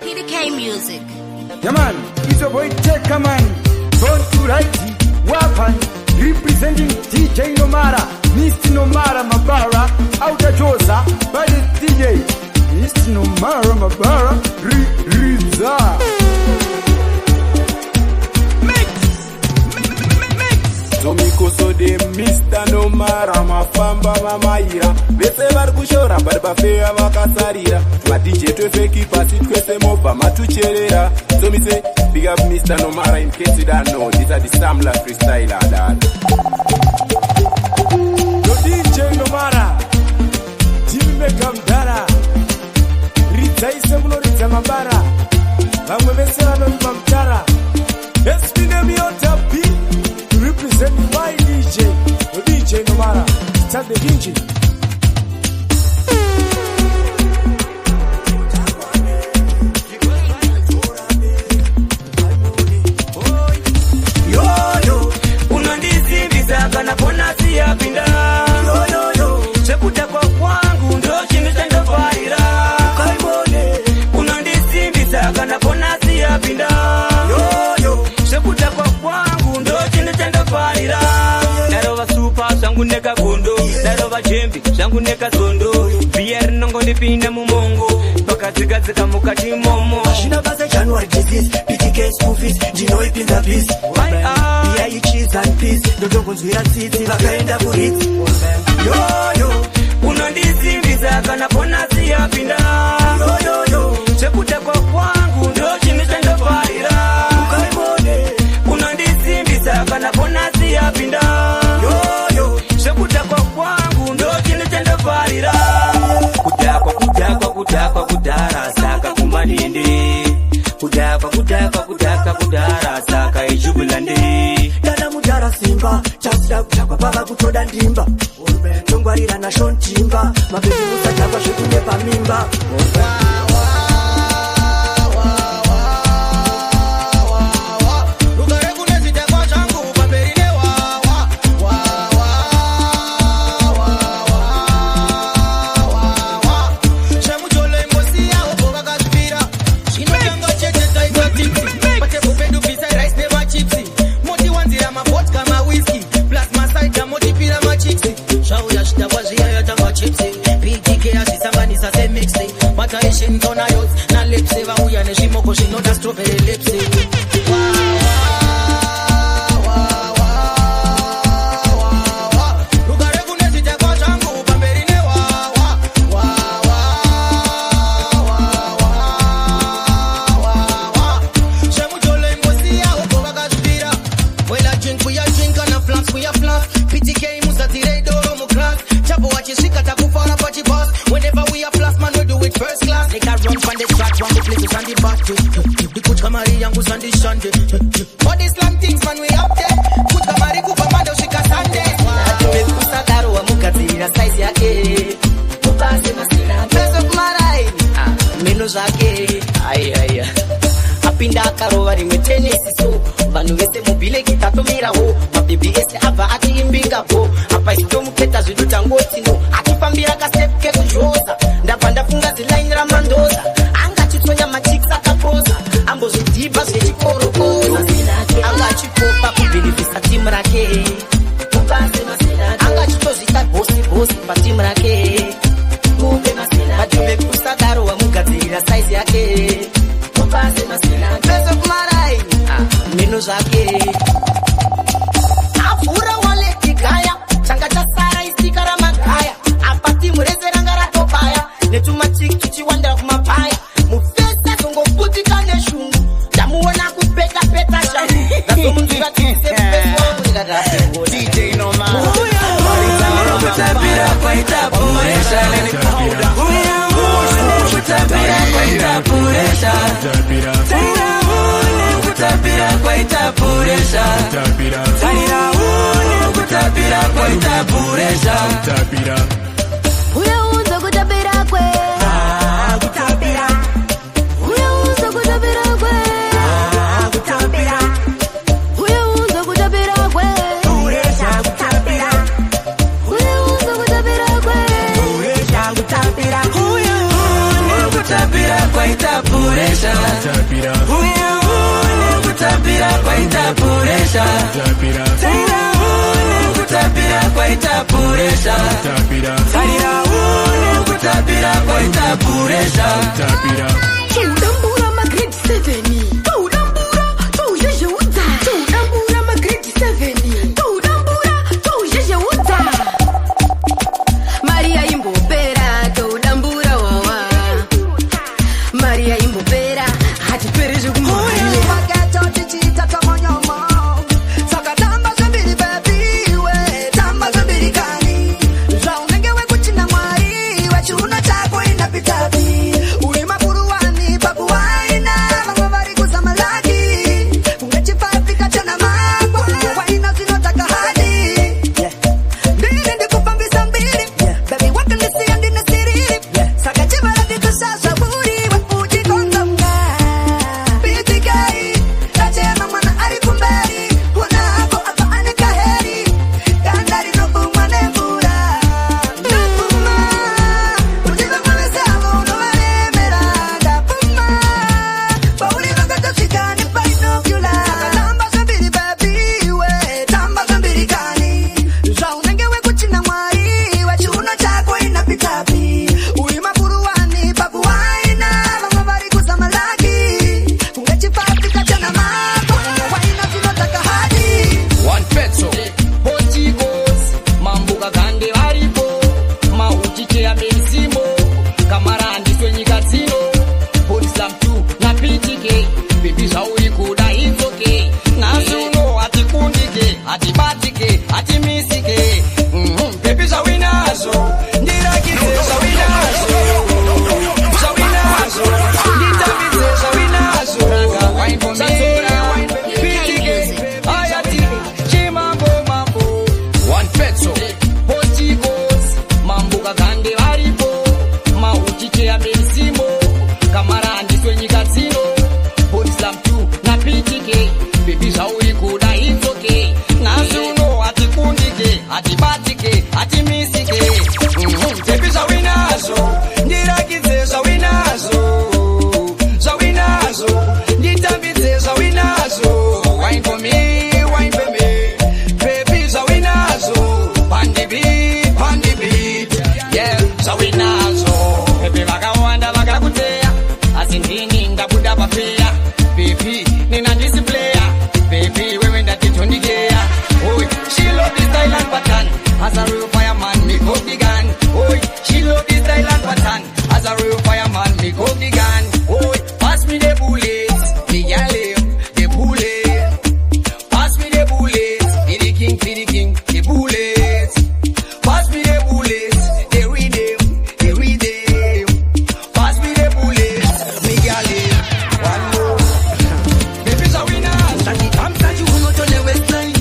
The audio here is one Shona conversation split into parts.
PDK Music. Yeah man, it's your boy Tech man. Born to right, weapon. Representing DJ Nomara, Mr. Nomara Mabara, Outer Josa, by the DJ, Mr. Nomara Mabara, Riza. Tomikoso de Mr. Nomara mafamba mamaira vese vari kushora vari pafeya vakasarira madj twefeki pasi twese mobva matucherera. So me say big up Mr. Nomara in case you don't know, these are the Samla freestyler dad. Yo DJ Nomara timeka mdara ridzaise munoridza mabara vamwe vese vanovimba mutara espinemiyotapi represent my DJ, the DJ Nomara. Tell the DJ. Yo yo, unandizi bizaga na pona siya pinda. Yo yo yo, chekuta kwa kwangu ndo chimishendo faira. Kaibone, unandizi bizaga na pona siya pinda. Yo yo, chekuta kwa kwangu ndo chimishendo faira. Darova super zangu neka gondo, darova jembi zangu neka zondo. Bier nongo nipinda mumongo, pakaziga zika mukati momo. Ashina baza January disease, PTK school fees, jino ipinda peace. Iya ichis and peace, dodogo nzwira titi, vakaenda kurit. Yo yo, unandizi bizaga na pona siya pinda. Yo yo yo, chekuta kwa kwangu ndo chimishendo faira. Kaibone, unandizi bizaga na pona siya pinda. Yo yo, chekuta kwa kwangu ndo chimishendo faira. Kudakwa kudara saka kumaninde. Kudakwa kudara saka ijubulande. Dada mudara simba, chasida kutakwa pava kutoda ndimba. Tongwarira na shon timba, mabebi musatakwa shekunepa mimba. Na lipsi va uya ne shimoko shinota strawberry lipsi. Whenever we are plus, man, we do it first class. Like I run from the track, one the places on the back. The coach Kamari and goes on the Sunday. All these slam things, man, we up there. Coach Kamari, Kupa Mando, Shika Sunday. Atume kusakaro wa mukatira size yake. Mupase masina. Peso kumarai. Meno zake. Ay. Apinda karova rimwe tenisi so. Vanu vese mobile kitatomira ho. Mabibi ese ava ati imbinga ho. Apa isito muketa ziduta ngoti no. Akipambira ka step ke kujoza. Ndapanda funga zilaini ramandoza. Anga chitsonya machiksa kapoza. Ambo zidiba zechikorokoza. Anga chipopa kubinifisa timu rake. Mupase masina. Anga chitozita bosi pa timu rake. Mube masina. Atume kusakaro wa mukatira size yake. Mupase masina. Peso kumarai. Meno zake. Afura wale kigaya. Changa cha sara isikara magaya. Apati mureze rangara topaya. Netuma chikichi wandera kumapaya. Mufesa songo puti kane shungu. Jamuona kupeta peta shangu. Naso munzira kise peso. DJ Nomara. Kutapira kwa itapuresha. Kutapira kwa itapuresha. Kutapira kwa itapuresha. Kutapira kwa itapuresha. Uyaunza kutapira kwe. Kutapira. Uyaunza kutapira kwe. Kutapira. Uyaunza kutapira kwe. Puresha kutapira. Uyaunza kutapira kwe. puresha uyaone kutapira kwaita puresha tairaone kutapira kwaita puresha tairaone kutapira kwaita puresha Tudambura ma grade 7 Tudambura tujeje uta Tudambura ma grade 7 Tudambura tujeje uta Maria imbopera Tudambura wawa Maria imbopera hati pereje kumuri Paketo chichita tamonyomo Saka tamba zambiri baby we Tamba zambiri kani Zaunengewe kuchina mwari Wachuna chako inapitabi Uima buruani babu waina Mangwavari kusamalaki Ungechifafika chana mako Waina zinotaka hadi Mbili ndikupambisa mbili Baby wakanisi andi nasiri Saka chibara ditu sasa buri Wapuji konza mga Pitikai Tachema mwana arikumberi Wana hako apa anekaheri Kandari nubu mwanebura Nupuma Ujiba mwesamo unovaremera Ndapuma Bauri vangata shikani binocular Tamba zambiri baby we Tamba zambiri kani Zaunengewe kuchina mwari Wachuno chako inapitapi Uima buruani babu waina Mangwavari kusamalaki Ungechifafika chana mako Waina zinotaka hadi One peso, Portigos, Mambuka Gande Varipo, Mauchiche ya Mensimo, Kamarandi Swenyi Casino, Polislam 2 na PTK, Bibi Shauri kuda it's okay. Nasuno ati kundike, ati batike, ati misike, Bibi Shawinazo, Ndirakise Shawinazo, Shawinazo, Nditabize Shawinazo, Raga wine for me, PTK, Ayati, Chimambo Mambo, One peso, Portigos, Mambuka Gande Varipo, Mauchiche ya Mensimo, Kamarandi Swenyi Casino, Polislam 2 na PTK, Bibi Shauri kuda it's okay. Nasuno ati kundike, ati batike, ati misike, Bibi Shawinazo, Ndirakise Shawinazo, Shawinazo, Nditabize Shawinazo, wine for me, Baby Shawinazo, Pandi beat, yeah, Shawinazo, Baby vakawanda vakakuteya, asindini ndabuda pafeya, Baby nina displayer, Baby wewe ndatitondikeya, Oi, she love this Thailand pattern, as a real fireman me cook the gun, Oi, she love this Thailand pattern, as a real fireman me cook the gun, Oi, pass me the bullets, the yale, the bullet, pass me the bullets, the king, the bullets, pass me the bullets, the rhythm, pass me the bullets, me yale, one more, Baby Shawina, I'm glad you will not on the west line.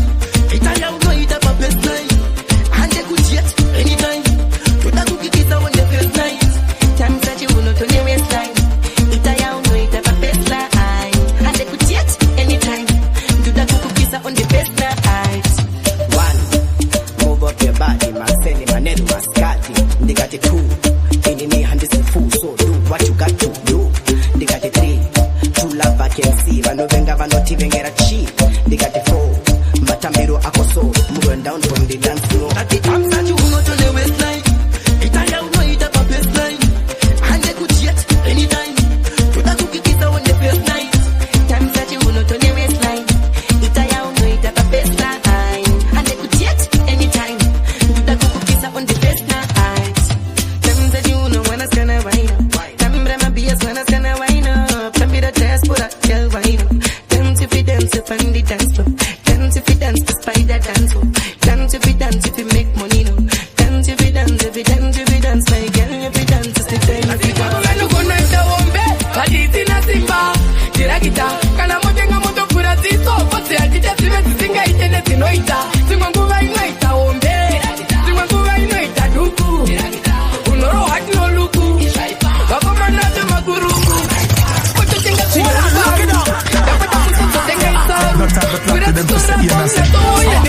Italian no eat up a best line. And they could jet anytime. To that cookie kiss on the first night. Times that you will not on the waistline. Italian no eat up a best line. And they could jet anytime. Do that cuckoo kiss on the best night. One, move up your body, Marceli, Manelu, Mascati, they got it 2, in me hand is a fool, so do what you got to do, they got it 3, true love I can see, Vanovenga, Vanoti, Vengera cheap, they got it 4, Matamiro, Akoso, moving down from the dance floor. At the times that you will not on the west line. Italian no eat up a best line. And they could jet anytime. To that cookie kiss on the first night. Times that you will not on the waistline. Italian no eat up a best line. And they could jet anytime. Do that cuckoo kiss on the best night. Times that you know when I scan a wine up. Tambre my BS when I scan a wine up. Tambi the test put a tell wine up. Dance if you dance up on the dance floor. Dance if you dance the spider dance floor. Dance if you make money no. Dance if you dance, if you dance, if you dance, my girl if you dance, it's the time if you dance. Kanu konekta wombe, hadithi na simba. Tirakita, kana mojenga moto kura ziso. Fote ajita sime zisinga itene zinoita. Zingwanguva inoita wombe. Zingwanguva inoita duku. Unoro hati no luku. Wakoma nazo maguruku. Koto chenga kura baru. Dapata kusuto tenga isaru. Kura tsura ponga toya.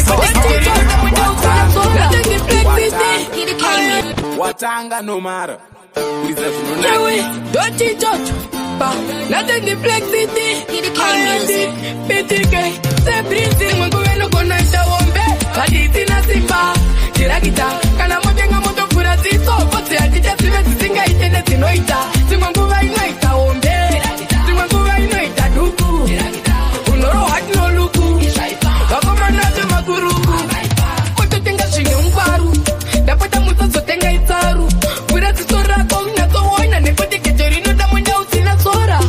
Watanga no matter. Chewe, doti jojo. Simba, nothing the flexity. BTK, the breathing, when go no go night the wombe. Hadisi na Simba, Tirakita, kana mojenga moto pura ziso. Pote atija sive zisinga itene zinoita. Simwanguva inoita wombe. Simwanguva inoita duku. Unoro hati no luku. Wakoma nato maguruku. Koto tenga shinge mfaru. Dapata musa zotenga itaru. Pura zisora kong na sowoina. Nekote kechorino da mwenda usina sora.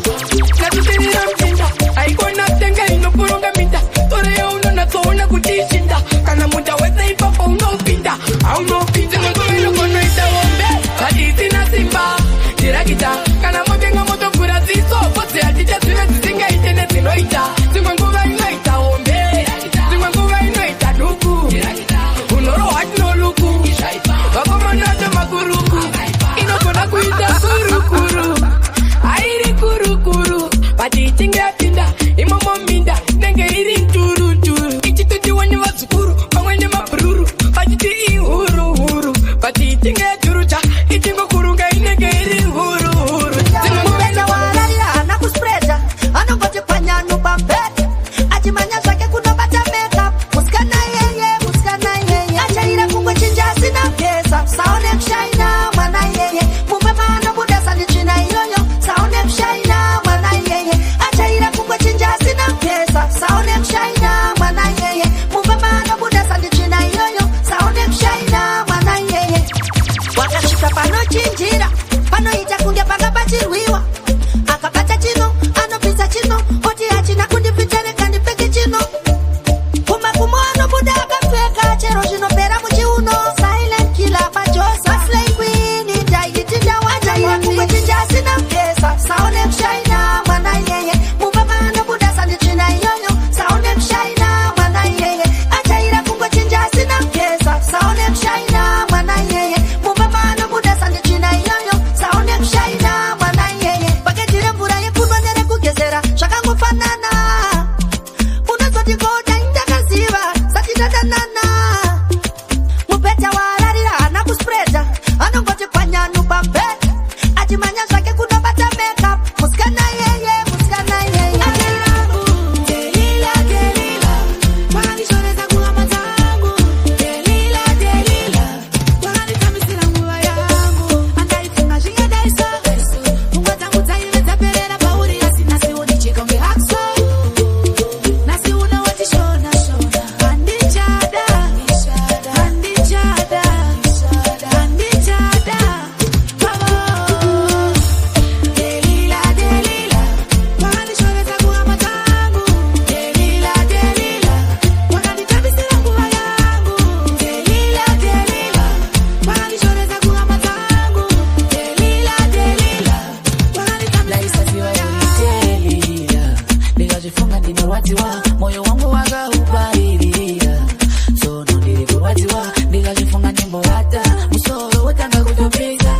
Natutenira mtinda. Aikona tenga inopuronga minda. Tore ya uno na soona kutishinda. Kana muda weza ipapa unopinda. Unopinda mwengo kona ita wombe. Hadisi na Simba, Tirakita, kana mojenga moto pura ziso. Pote atija sive zisinga itene zinoita. Simwanguva inoita wombe. Simwanguva inoita duku. Unoro hati no luku. Wakoma nato maguruku. Inokona kuita kurukuru. Airi kurukuru. Pati chinga pinda. Imomo minda. Nenge iri turu turu. Ichituti wanye wazukuru. Wanye mabruru. Pati ihuru huru. Pati chinga turucha. Ichingo kurunga inenge iri huru huru. Mupenda wararira ana kuspreda anongoje panyanu bambe achimanya zake kunobata makeup muskana yeye achaira kungwe chinja sina pesa saone mshaina mwana yeye mumbe maana buda sani china yoyo saone mshaina mwana yeye achaira kungwe chinja sina pesa saone mshaina mwana yeye mumbe maana buda sani china yoyo saone mshaina mwana yeye wakashika pano chinjira pano itakundia paka pachirwiwa akapata chino anopisa chino oti achina kundipitane kandipeke chino kumakumo anobuda akapfeka chero zvinopera muchiuno silent killer pajosa slay queen indaitinda wajaira kumwe chinja asina pesa saone mshaina mwana yeye mumba anobuda sandichina iyoyo saone mshaina mwana yeye achaira kumwe chinja asina pesa saone mshaina mwana yeye mumba anobuda sandichina iyoyo saone mshaina mwana yeye paketire mvura yekunwa nerekugezera zvakangofanana unozoti goda indakaziva satidadanana mupeta wararira hana kuspreda anongoti panyanu bambe achimanya zvake kunobata makeup muskana yeye Delila wakandishoreza kuhama dzangu Delila wakanditambisira nguva yangu andaifunga zvingedaiso pfungwa dzangu dzaive dzaperera pauri asi nhasi unichika unge hakso nasi unawati shona handichada Delila wakandishoreza kuhama dzangu Delila wakanditambisira nguva yangu Delila wakandishoreza kuhama dzangu Delila Laisasiwa yulitelila ndikazifunga ndinorwadziwa moyo wangu wakauparira sono ndiri kurwadziwa ndikazifunga ndimborata musoro wetanga kutopika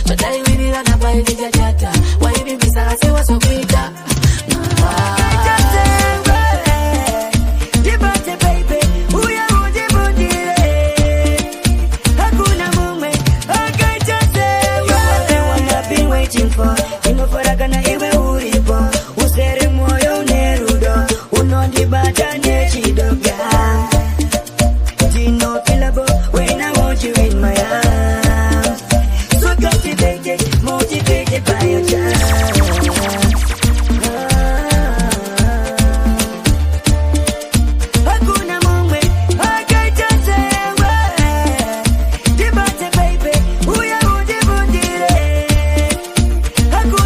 zvadaivirira napaitichachata waivimbisa asi wazokuita Jibate baby, uya ujibundire hakuna mume akaichazewa. You're the one I've been waiting for. Inofaragana iwe uripo usere moyo nerudo unondibata nechidoga Dino killable when I want you in my arms. So captivated, motivated by your charm. Hakuna mume akaichazewa. Jibate baby, uya ujibundire hakuna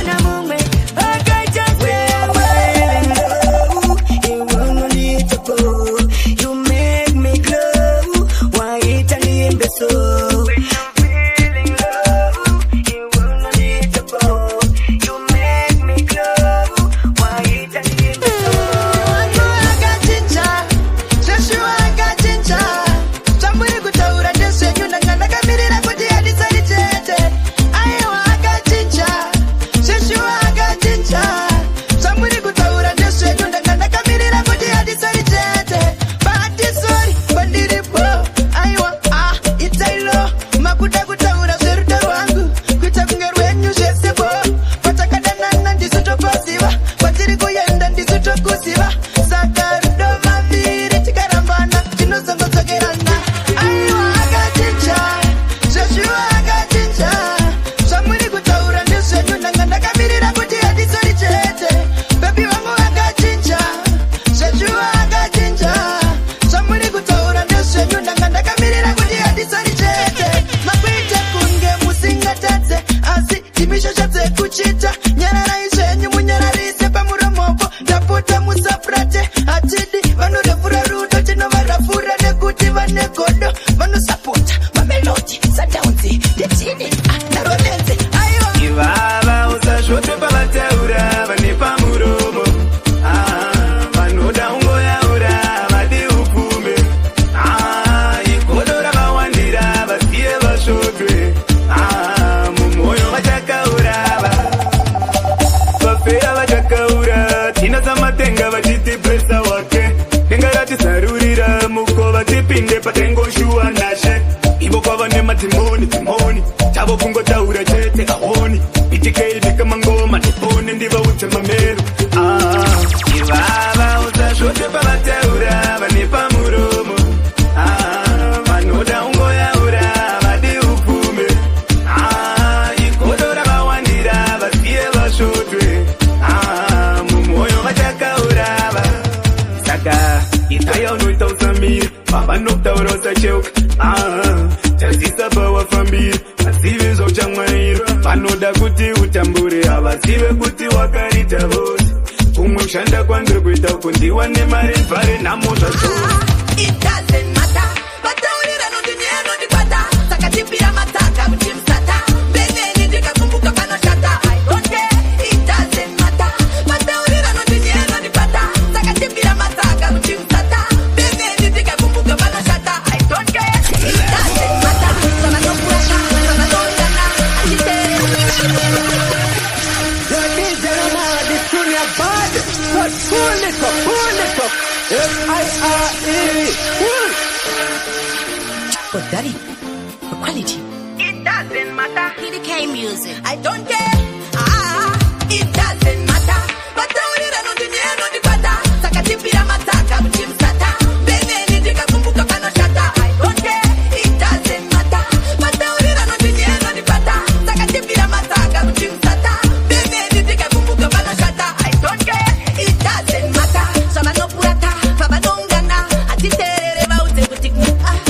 chavo kungotaura chete aoni itikeidika mangoma ndipone ndivaudze mamero ivava usazvote pavataura vane pamuromo vanoda ungoyaura vadi upfume igodo ravawandira vasiye vasvotwe mumwoyo vachakaurava saka ikaya unoita usamiri pavanokutaura usacheuka tazisa pawafambiri vazive zvauchamwaira vanoda kuti utambure havazive kuti wakarita vose kumwe kushanda kwandiri kuita uko ndiwane mari mvare nhamo zvazvose But daddy, the quality. It doesn't matter. PDK music. I don't care. It doesn't matter. Bataurira no dunia no dipata. Sakatipira mataka mchimsata. Bene nidika kumbuka pano shata. I don't care. It doesn't matter. Bataurira no dunia no dipata. Sakatipira mataka mchimsata. Bene nidika kumbuka pano shata. I don't care. It doesn't matter. Sama no purata, faba no ngana. Atitere baute butiku.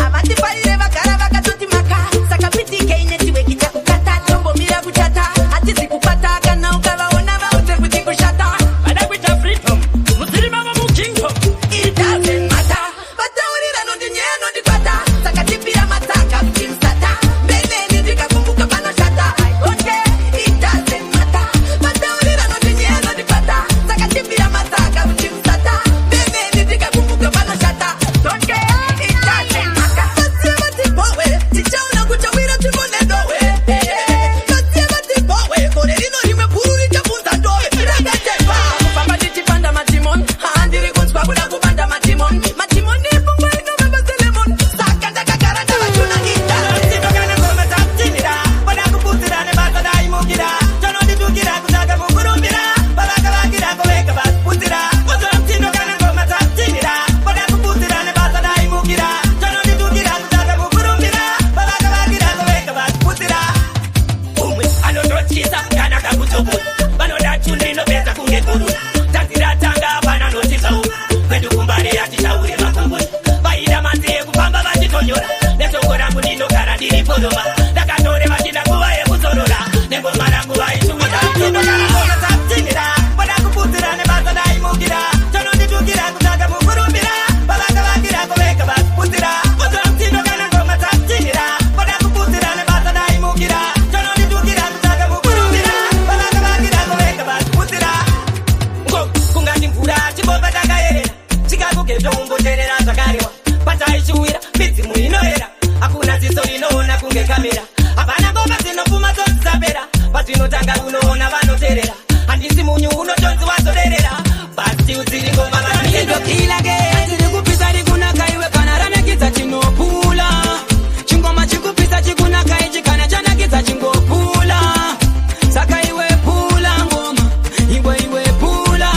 Amati paire bakara bakatuti maka. Sakapiti keine tiwe kita kukata. Tombo mira kuchata. Atizi kupata kana ukawaona baute butiku shata. Bada kuita freedom, mutirima wa mukingo. It doesn't matter. Bataurira no dunia no dipata. Sakatipira mataka mchimsata. Bene nidika kumbuka pano shata. I don't care. It doesn't matter. Bataurira no dunia no dipata. Sakatipira mataka mchimsata. Bene nidika kumbuka pano shata. Don't care. It doesn't matter. Kasiema tipowe. Tichauna kuchawira timone dowe. Kasiema tipowe. Kore lino limepururi chafunza ndowe. Ragatepa. Papa ndichipanda matimon, handiri kunzwa kuda kupanda matimon. Matimon ni pumba ino baba selemon. Saka ndakakara ndavachuna ita. Tinogana ngoma takutinira, bada kuputira nebasa daimukira. Tono nditukira kutaka kukurumbira, babakavakira koveka vasiputira. Tinogana ngoma takutinira, bada kuputira nebasa daimukira. Tono nditukira kutaka kukurumbira, babakavakira koveka vasiputira. Umwe anondotyisa kana kakutokuza, vanoda chundino pesa kunge kuru. Taziratanga apana notisauma, kwedu kumbare atitaure makomboni. Vaida manzi ekufamba vachitonyora, netoko rangu ndinogara ndiri podoma. Ndakatore vachinda nguva yekuzorora, nengoma rangu vaishumira. Tinogara ngoma takutinira, voda kuputira nebasa daimukira. Tononditukira kutaka kukurumbira, vavakavakira koveka vasiputira. Tinogara ngoma takutinira, voda kuputira nebasa daimukira. Tononditukira kutaka kukurumbira, vavakavakira koveka vasiputira. Kungati mvura chibova takayerera, chikakukezva umboterera zvakarewa. Pataichiwira midzimu inoera, hakuna ziso rinoona kunge kamera. Hapana ngoma dzinopfuma dzosisapera, padzinotanga unoona vanoterera. Handisi munyu unotonzi wazorerera, basi udziri ngoma vanindokilage. Tiri kupisa rikunaka iwe kana ranakidza chinopula. Chingoma chikupisa chikunaka ichi kana chanakidza chingopula. Saka iwe pula ngoma, iwe pula.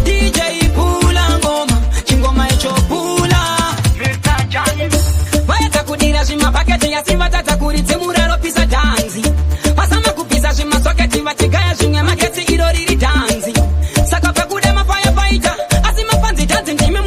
DJ pula ngoma, chingoma icho pula. Vaedza kudira zvimapaketi yasimba tadzakuridze muraro pisa dhanzi. Vasama kupisa zvimasoketi vatigaya zvimwe magetsi iro riri dhanzi. Saka pekuda mafaya paita, asi mapanzi dhanzi ndimi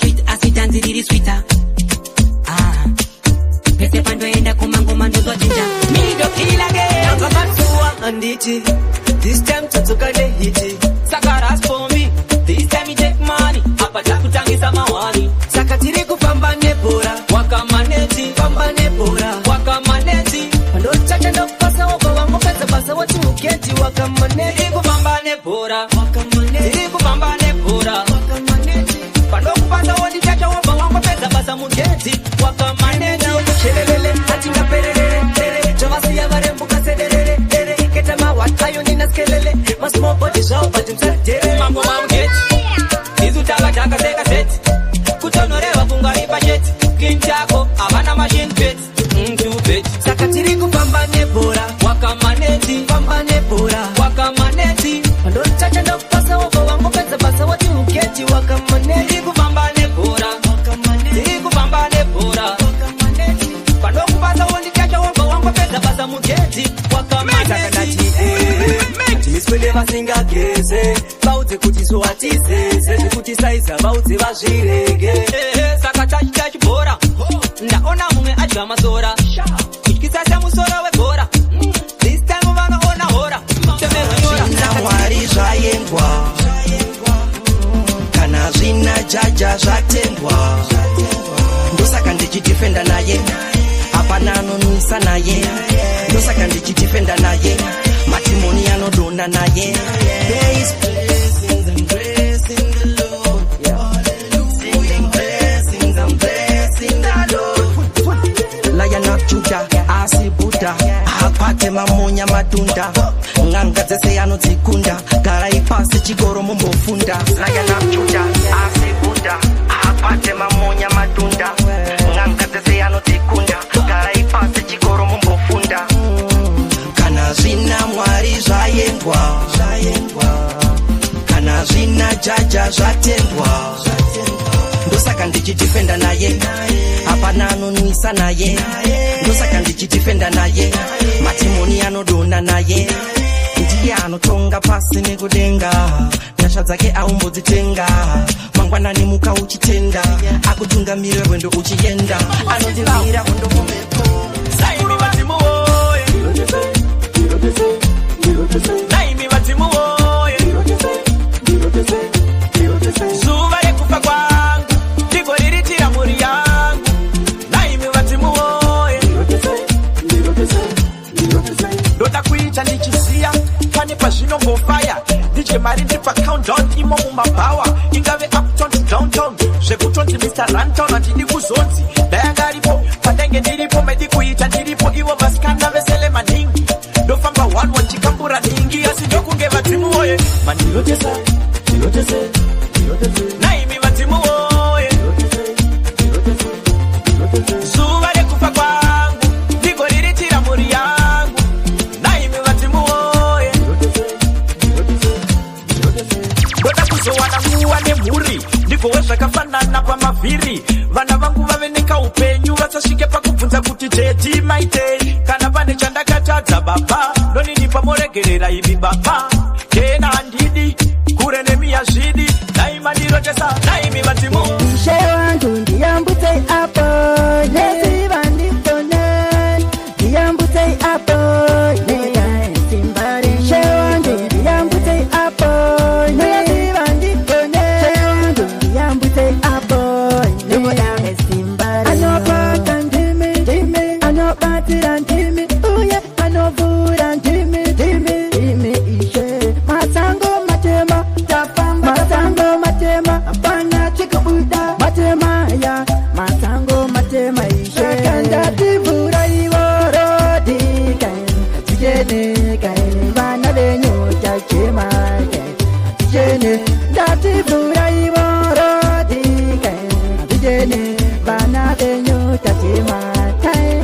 sweet asitanzi riri sweeter pese pandoenda kumangoma ndozochinja mido kilage Akamatsuwa anditi this time tatsoka nehiti saka ras for me this time you take money apa takutangisa mawani saka tiri kufamba nebhora wakamaneti famba nebhora wakamaneti pandochacha ndokupasa woko wangopedza basa wati ugeti wakamaneti kufamba nebhora wakamaneti kufamba nebhora wakamaneti pandokupasa wondichacha wobva wangopedza basa mugeti wakamaneti shelelele atinga perere chavasiya varembuka sederere ketama watayo nina skelele masmo body zao bati msadere mambo mamgeti izutaka taka seka seti kutonorewa kungaripa jeti kinchako avana machine pet mtu pet saka tiri kufamba nebhora wakamaneti famba nebhora wakamaneti pandochacha ndokupasa woko wangopedza basa wati ugeti wakamaneti kufamba nebhora wakamaneti kufamba nebhora wakamaneti pandokupasa wondichacha woko wangopedza basa mugeti wakamaneti miswele vasingageze vaudze kuti soatizeze zvekuti saiza vaudze vazvirege saka tachita chibhora ndaona mumwe adya masora kutyisasa musoro webhora this time vanoona hora zvina mwari zvayendwa kana zvina jaja zvatendwa ndosaka ndichidifenda naye hapana anonwisa naye ndosaka ndichidifenda naye matimoni anodonda naye there is blessings and grace in the Lord singing blessings and blessing the Lord Lion of Judah asi Buddha apate mamonya matunda nganga dzese anodzikunda garai pasi chigoro mumbofunda Lion of Judah asi Buddha apate mamonya matunda nganga dzese anodzikunda garai pasi chigoro mumbofunda kana zvina mwari zvayendwa kana zvina jaja zvatendwa ndosaka ndichidifenda naye hapana anonwisa naye ndosaka ndichidifenda naye matimoni anodonda naye ndiye anotonga pasi nekudenga nyasha dzake aumbodzitenga mangwanani muka uchitenda akutungamirira rwendo uchienda anondivira hondo mumepo saimi vadzimu woye saimi vadzimu woye zuva rekufa kwangu ndigoriritira mhuri yangu naimi vadzimu woye ndoda kuita ndichiziya pane pazvinombofaya ndije mari ndipa countdown imo mumabhawa ingave uptown to downtown zvekutonzi Mr. Runtown handidi kuzonzi ndayanga aripo pandange ndiripo maidi kuita ndiripo ivo vasikanda vesele maningi ndofamba 1 chikambura ningi asi ndokunge vadzimu woye mandirotesa naimi vadzimu woye zuva rekufa kwangu ndigoriritira mhuri yangu naimi vadzimu woye ndoda kuzowana nguva nemhuri ndigowe zvakafanana pamavhiri vana vangu vave nekaupenyu vasasvike pakubvunza kuti jeti maitei kana pane chandakatadza baba ndoninipa moregerera ivi baba kena handidi kure nemiya zvidi naimandirotesa naimi vadzimu ishe wangu ndiyambutsei apo neziva nditone ndiyambutsei apo neyasimbare ishe wangu ndiyambutsei apo neziva nditone ishe wangu ndiyambutsei apo neyasimbare anopata ndimi anobatira ndimi uye anovhura ndimi ishe matsango matema tapamba matsango matema apana chikubuda matema ya matsango matema ishe kanda divura ivorodi kain vana venyu chachema kain ndativura ivorodi kain vana venyu chachema kain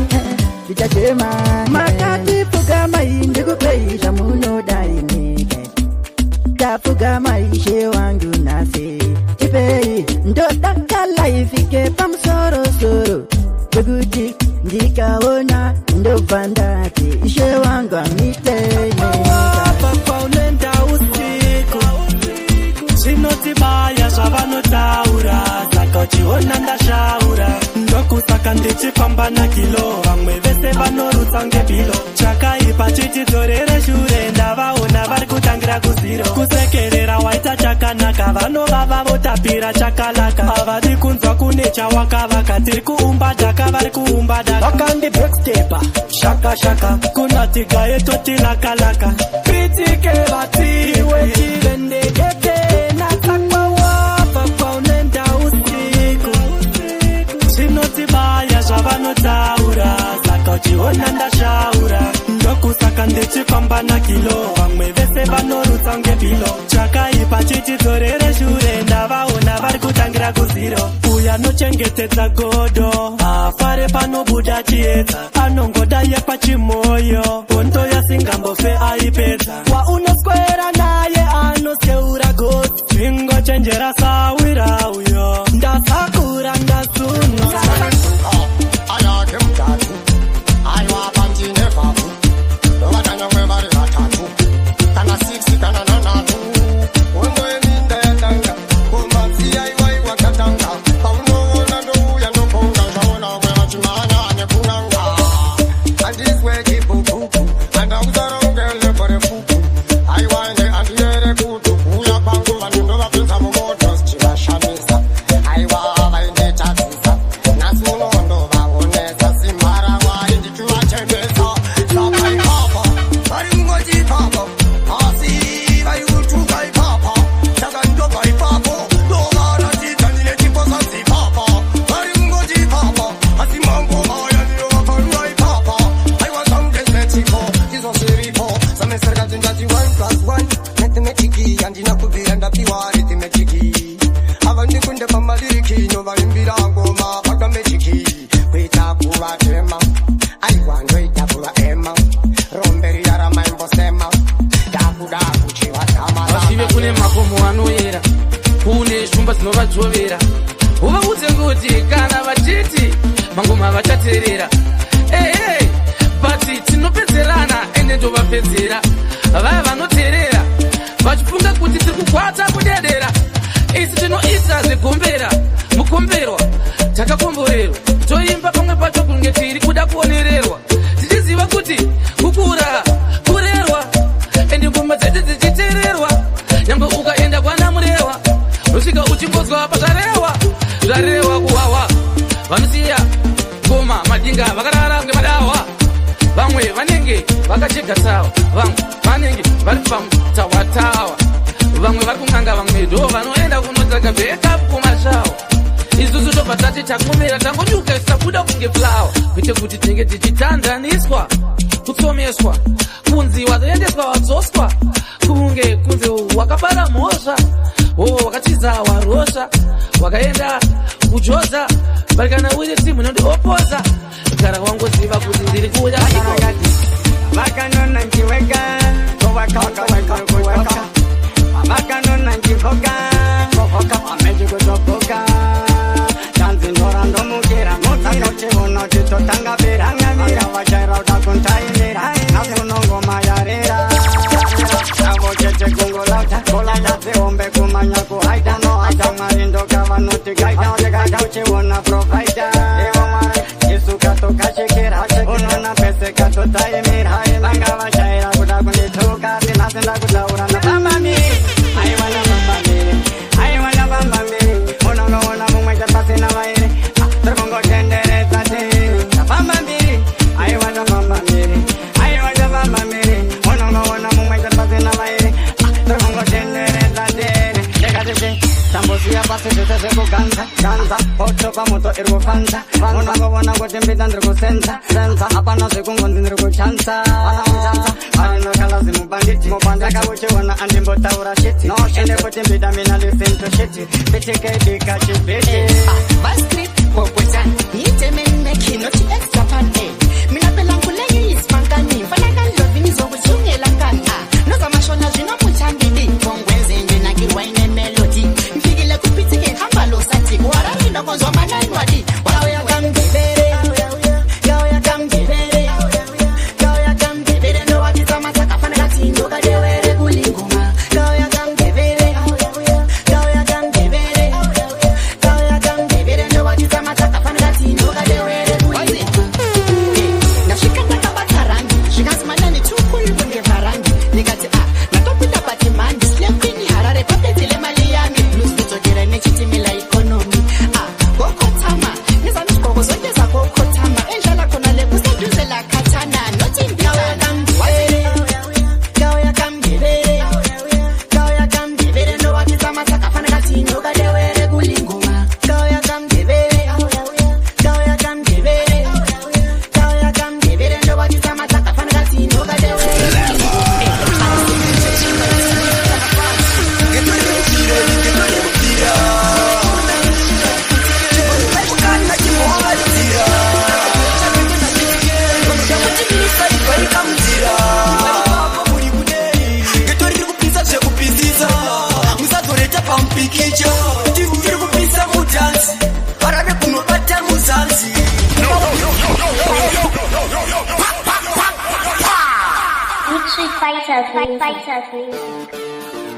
chachema makatifuga maindi kupeisha munodaini tafuga maishe wangu nase tipei ndodakala ifike pamusorosoro pekuti ndikaona ndobvandati ishe wangu amitepapaunenda usiku zvinotibaya zvavanotaura saka ndichifamba nakilo vamwe vese vanorutsa ngepilo chakaipa chitidzorere shure ndavaona vari kutangira kuziro kusekerera waita chakanaka vanovava votapira chakalaka havadi kunzwa kune chawakavaka tiri kuumba dhaka vari kuumba dhaka vakandi backstepa shaka kunati gaye toti lakalaka pitike vatiwe chivendekete natakwawafa kwaunenda usiku zvinotibaya zvavanotaura saka uchiona ndashaura ndokusaka ndichifamba nakilo vamwe vese vanorutsa ngepilo chakaipa chitidzorere shure ndavaona vari kutangira kuziro uya nochengetedza godo afare panobuda chiedza anongoda yepachimoyo hondo yasingambofe aipedza waunoswera naye anoseura gosi zvingochenjera sawira uyo ndasakura ndasunwa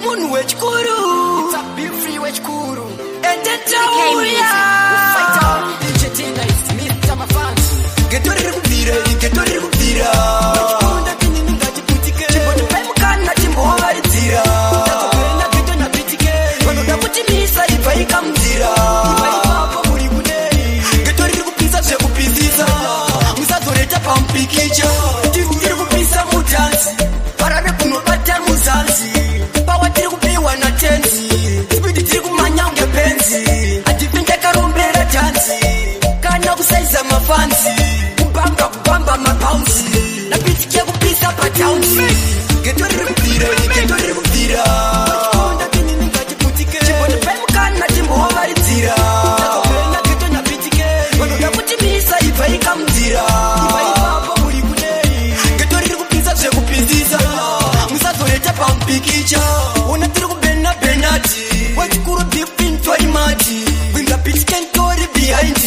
Munu wechkuru, it's a big free wechkuru. And the Tauya, Chetina is Mr. Mafansi. Get to the Vira, get to the Vira. Wechkunda kini ngaji putike. Chibono pemukana timboa itira. Nakopena kitu na pitike. Wano daputi misa ifa ikamtira. Ifa ifa muri kuderi. Get to the kupisa vya kupizisa. Musazoreta pampikicha. Tiri kupisa mutansi. Parabe kunopata muzansi. Pawatiri kupiwa na tenzi. Speedy tiri kumanya unge penzi. Ativinde karumbera tansi. Kana kusaiza mafansi. Kubamba mapounsi. Na pitikia kupisa pataunsi. Getori rikupira, getori rikupira. Wachikunda kini ningaji putike. Chibono pemukana timbo wabaritira. Nakopena geto na pitike. Wano daputi misa ifa ikamtira. Ifa ifa muri kuderi. Getori rikupisa vya kupizisa. Musazoreta pampikicha. Wona tiri kubena benati. Wachikuru deep into imati. Winga pitike ntori behind.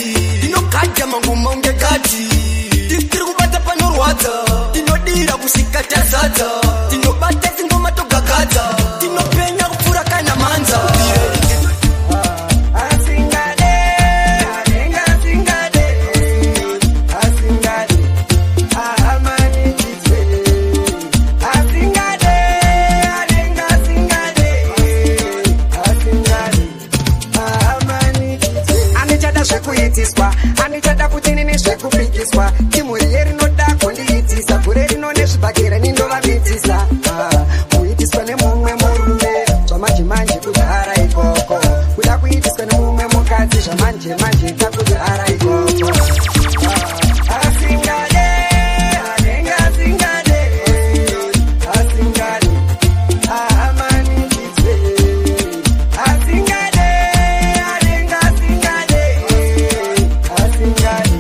Dino kaja manguma unge kati. Tiri kubata panorwata. Dino dira kusikata zata. Dino bata zingoma togagaza. Dino penya kufura kana manza. Anichada kutini neshekupikiswa timurieri noda kondiitisa kureri nonezvibhakira nindova mitisa kuitiswa nemumwe murume zvamanje kudhara ikoko kuda kuitiswa nemumwe mukadzi zvamanje kakudhara ikoko asingade anenge asingade asingade ahamanidzwe asingade anenge asingade asingade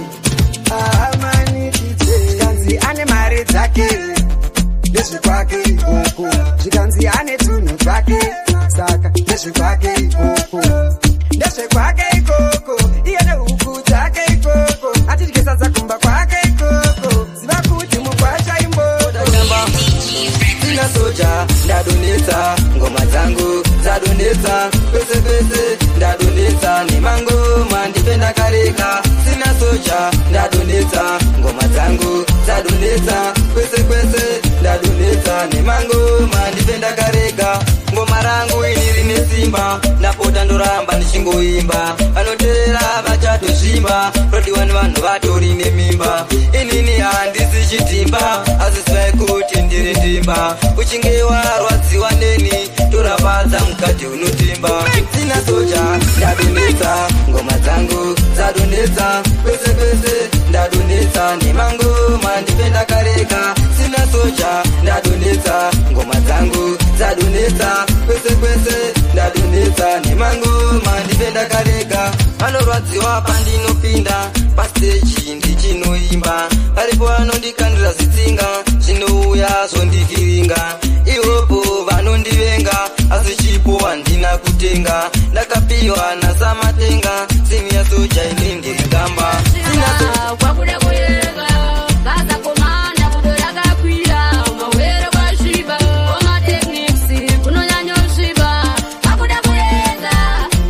ahamanidzwe zvikanzi ane mari dzake nezvikwake ikoko zvikanzi ane tunhu twake saka nezvikwake ikoko ndezvekwake ikoko iye nehuku dzake ikoko atidye sadza kumba kwake ikoko ziva kuti mukwasha imbodashamba Sina soja, ndadonetsa ngoma dzangu dzadonetsa pese pese ndadonetsa nemango mandipenda kareka. Sina soja, ndadonetsa ngoma dzangu dzadonetsa pese pese ndadonetsa nemango mandipenda kareka. Ngoma rangu ini rine simba ndapota ndoramba ndichingoimba. Vanoteera vachatozvimba rodiwa nevanhu vatori nemimba. Inini handisi chitimba asi svai kuti ndiri ndimba. Uchinge warwadziwa neni torapadza mukadzi unotimba. Sina soja ndadonetsa ngoma dzangu dzadonetsa pese pese ndadonetsa nemango mandipenda kareka. Sina soja ndadonetsa ngoma dzangu dzadonetsa pese pese ndadonetsa nemango mandipenda kareka. Vanorwadziwa pandinopinda pasteji ndichinoimba. Varipo vanondikandira zitsinga zvinouya zvondiviringa. Ivopo vanondivenga asi chipo handina kutenga. Ndakapiwa nasamatenga senior soja inenge rigamba. Kwakuda kuyenga basa komanda kudoraka kwira mawere kwashiba koma techniques kunonyanya ushiba. Kwakuda kuyenga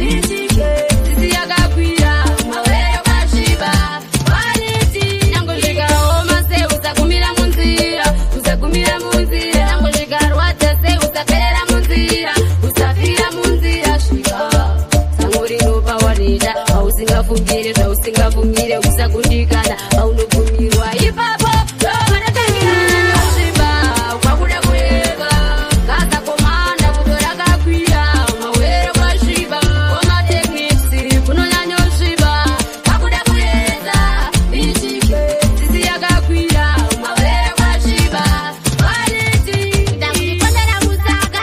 ichike sisi yakakwira mawere kwashiba quality nangosvika homa se usakumira munzira usakumira munzira nangosvika rwadza se usaperera munzira usafira munzira svika sango rinopa wanida hausingafungire zvausingafungire usakundikana haunogumirwa ipapo vanotangirana neusviba. Kwakuda kuyenga gaza komanda kudorakakwira mawere kwasviba koma techniques kunonyanya usviba. Kwakuda kuyenga ichike sisi yakakwira mawere kwasviba quality ndakundikondera musaka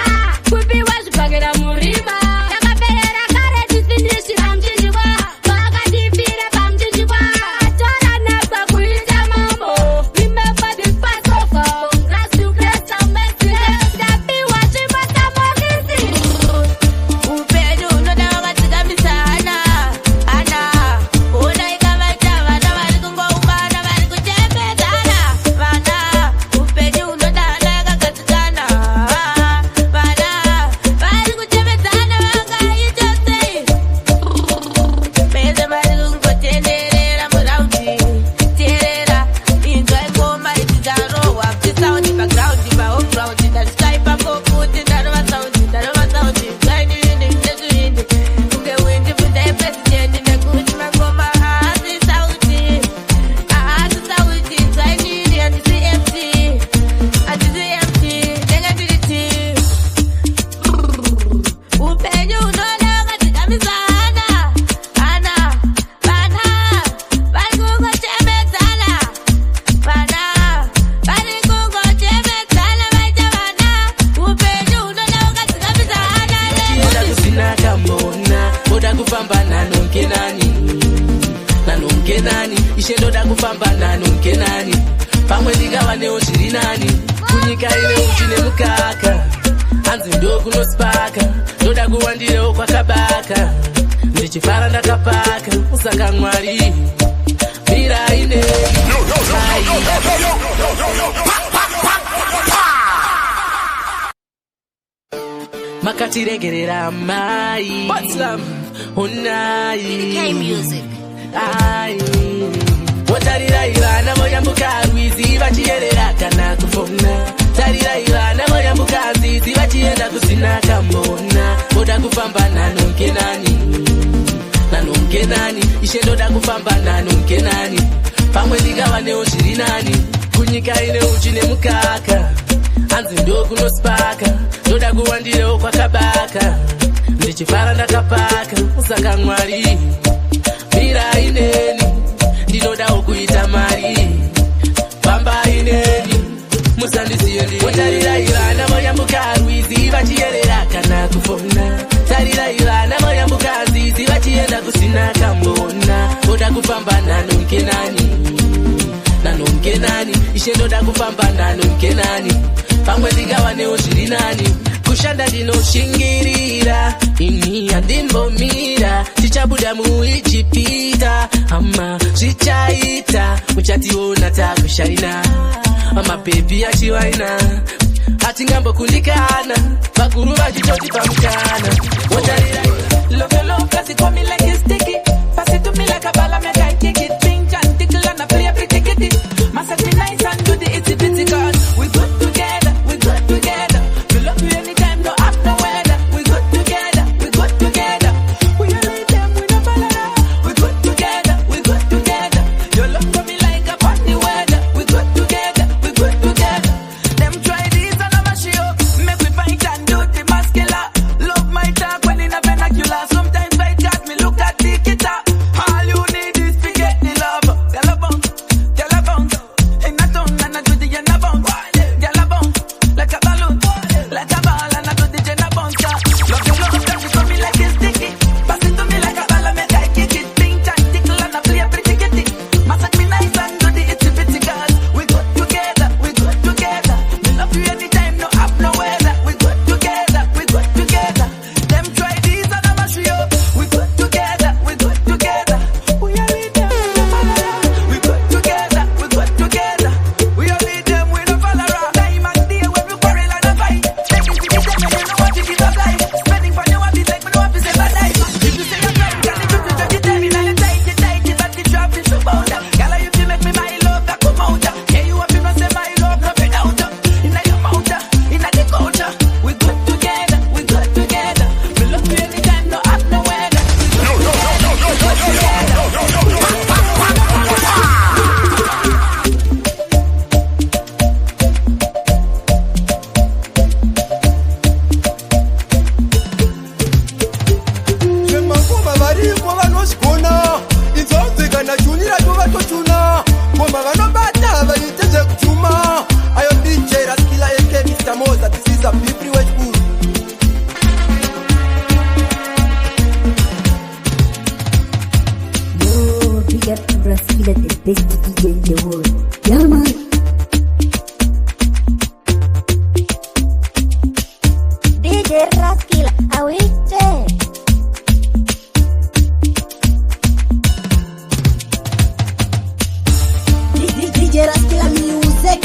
kupiwa zvibhakera muriba. Ndakaperera kare tisindishira mchinjikwa vakandipira pamchinjikwa atora nasa kuita mambo nani ishe ndoda kufamba nano nani pamwe ndikava newo zviri nani kunyika ine uchi nemukaka hanzi ndo kunospaka ndoda kuwandirewo kwakabaka ndichifara ndakapaka usaka mwari mira ine makatiregerera mai unai music ai watarirai vana voyambuka rwizi vachiyerera kana kufona tarirai vana voyambuka nzizi vachienda kusina kambona voda kufamba nanonkenani ishe ndoda kufamba nanonkenani pamwe ndikava newo zviri nani kunyika ine uchi nemukaka hanzi ndo kunospaka ndoda kuwandirewo kwakabaka ndichifara ndakapaka usaka mwari mira ineni ndinodawo kuita mari pamba ineni musandisiye nditarirai vana voyambuka rwizi vachiyerera kana kufona tarirai vana voyambuka nzizi vachienda kusina kambona voda kufamba nanonkenani ishe ndoda kufamba nanonkenani pamwe ndikava newo zviri nani kushanda ndinoshingirira ini handimbomira tichabuda muijipita ama zvichaita uchationa takushaina amabhebhi achivaina hatingambokundikana vakuru vachitoti pamukana watarira Loka, she call me like a sticky. Pass it to me like a ball, make I kick it. Pink and tickle and I play a pretty kitty. Massage me nice and do the itty bitty cause we good together. We love you anytime, no up no weather. We good together. We only them, we no fall around. We good together. You look for me like a funny weather. We good together. Them try this and I'm a show. Make we fight and do the muscular. Love my talk when in a vernacular. Sometimes I got me look at the guitar. All you need is to get the love. Girl a bounce. In a tongue and I do the yen a bounce. Girl a bounce like a balloon, like a ball and I do the yen a bounce. Love you love, cause you got me like a sticky. Pass it to me like a ball and make I kick it. Pink and tickle and I play a pretty kitty. Massage me nice and do the itty bitty cause we good together. We love you anytime, no up no weather. We good together. Them try this and I'm a show. We good together. We are with them, we no fall around. We good together. We are with them, we no fall around. Time and day when we quarrel and a fight. Taking to the them and you know what you give up life. Spending for your habits like me know what to say bad night. If you say you're right, can you do to the time? And you tight it, but the trap is so bound. Girl, if you make me my love, that come out. Yeah, you have to say my love, no fit out. In your mouth, in the culture. We good together. We love you anytime, no up, no weather. zvemangoma varipo vanozvigona inzonzi kana chunira tovatotuna ngoma vanobata vaite zvekutuma ayo dj raskila eke Mr. Moza. This is a big reward school. Yo, big up to Raskila, the best DJ in the world. Yeah, man. DJ Raskila, I wish DJ Raskila music.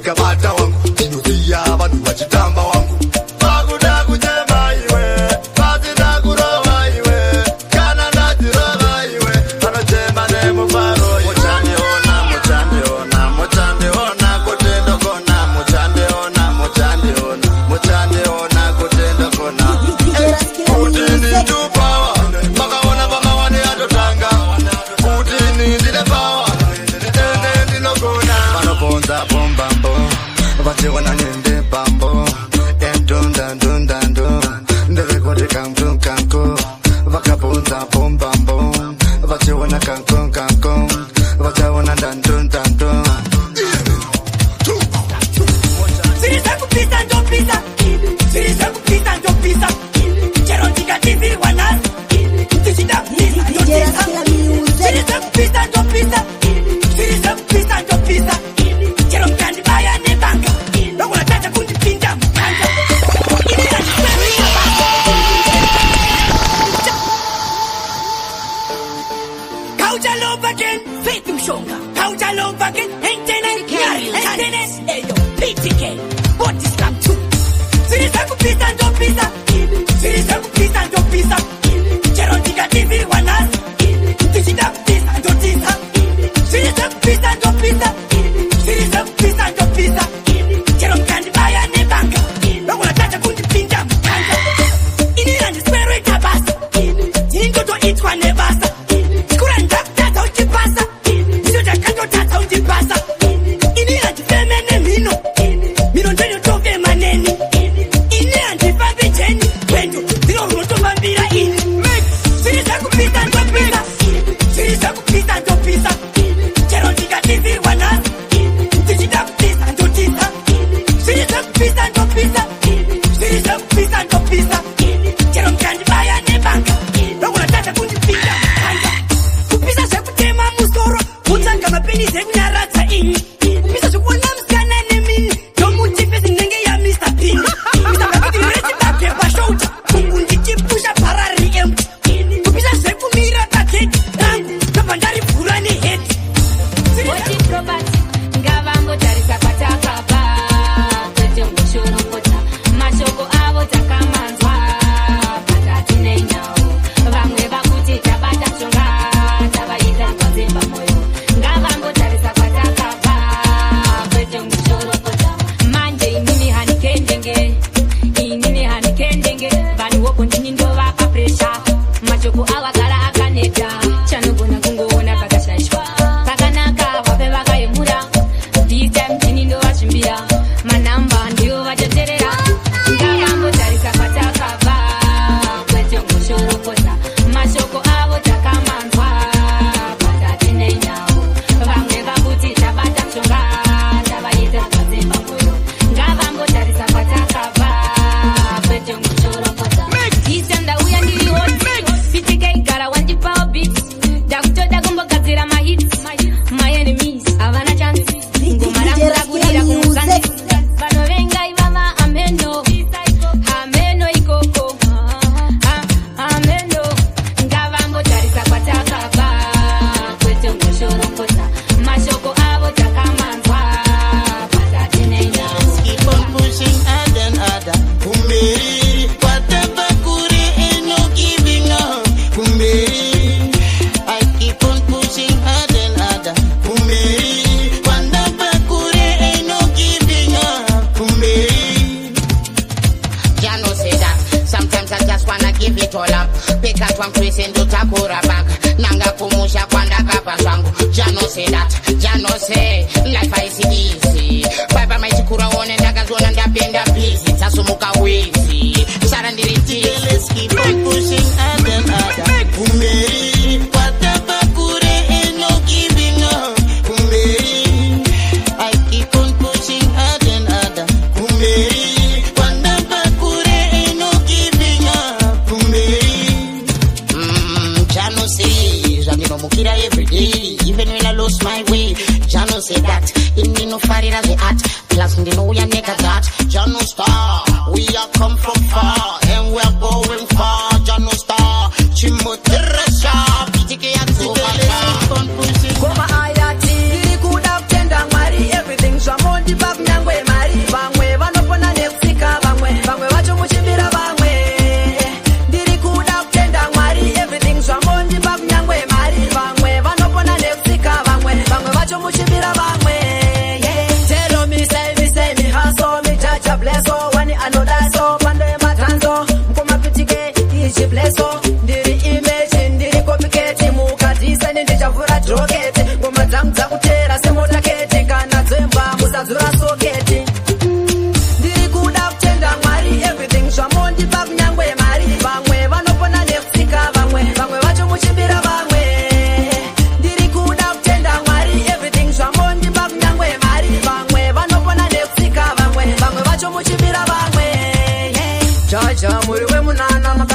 ndikabata wangu ndinoziya vanhu vachitamba wangu vakuda kutema iwe vatinda kurova iwe kana ndatirova iwe vanotema nemufaro muchandiona muchandiona muchandiona kutendokona muchandiona muchandiona muchandiona kutendokona kuti nditupawa makaona pamawani atotanga kuti ndine pawa ende ndinogona vanobvunza bombambo vachiona nende bambo endundandundando ndevekoti kankunkanku vakabvunza bombambo vachiona kankunkanku vachaona ndandundando Sirizakupisa ndopisa Sirizakupisa ndopisa Chero ndikatizirwa nazo Tichida kupisa ndopisa Sirizakupisa ndopisa Sirizakupisa ndopisa Chero mkandibaya nebanga Nokunatata kundipinda mkanda Inira ndikwemisha banga Kauja love again Faith mshonga Kauja love again Maintenance Nyari Maintenance Eyo PTK What is come to Sirizakupisa ndopisa Sirizakupisa ndopisa Chero ndikatizirwa nazo Tichida kupisa ndotisa Sirizakupisa ndopisa Sirizakupisa ndopisa Chero mkandibaya nebanga Nokunatata kundipinda mkanda Inira ndiswereka basa Ndingotoitwa nebasa Sikura ndakutata uchipasa Ndinodakandotata uchipasa Inira ndifemene mino Mino ndinotove maneni Ine handifambe jeni Wendo ndiro runotobambira ini Sirizakupisa ndopisa Sirizakupisa ndopisa Chero ndikatizirwa nazo Tichida kupisa ndotisa Sirizakupisa ndopisa Sirizakupisa ndopisa Chero mkandibaya nebanga Nokunatata kundipinda mkanda Kupisa zvekutema musoro Kutsanga mapeni zekunyaradza ini Kupisa zvekuona musikana nemini Nomutipesi nenge ya Mr. Pin Mr. Bakiti resi bake pashouta Kungu ndichipusha parari empty Kupisa zvekumira paketi rangu Nobva ndarivhura neheti Woti probati ngavangotarisa kwatakabva kwete ngoshorokota mashoko avo takamanzwa patati nenyau vamwe vakuti tabata shonga tavaita kwazemba moyo ngavangotarisa kwatakabva kwete ngoshorokota manje inini hanikendenge inini hanikendenge vanhu voko ndini ndovapa presha mashoko avo agara akaneta chanogona kungoona pakashashwa pakanaka vape vakayemura distamtini ndovasvimbira manamba ndivo vachoterera ngavangotarisa kwatakabva kwete ngoshorokota mashoko avo takamanzwa patati nenyau vamwe vakuti tabata mshonga tavaita kwazemba moyo ngavangotarisa kwatakabva kwete ngoshorokota isa ndauya ndiri hoti pitika igara wandipawo bit ndakutoda kumbogadzira mahits my enemies havana chansi ngoma rangu rakurira kumuzanzi vanovenga ivava ameno ameno ikoko ameno ngavangotarisa kwatakabva kwete ngoshorokota mashoko avo takamanzwa patati nenyau Keep on pushing harder and harder. Kumberi, whatever kure ain't no giving up. Kumberi, I keep on pushing harder and harder. Kumberi, whatever kure ain't no giving up. Kumberi. Jano say that. Sometimes I just wanna give it all up. Because one prison do takura back. Nanga kumusha kwanda kapa swangu. Jano say that. Jano say life is easy. Baba maichikura one ndakazona ndapenda busy. Tasumuka wizi. Sara ndiriti. Let's keep on pushing harder and harder. Kumberi, whatever kure ain't no giving up. Kumberi, I keep on pushing harder and harder. Kumberi, whatever kure ain't no giving up. Kumberi. Jano say zvandinomukira every day. Even when I lost my way. Jano say that. Indinofarira the art. Plus ndinouya neka that. Jano star, we are come from far and we are going far. Jano star, Chimoteresa, PTK and Zubaka. Koma ayati Diri kuda kutenda mwari Everything Shamon di bab nyang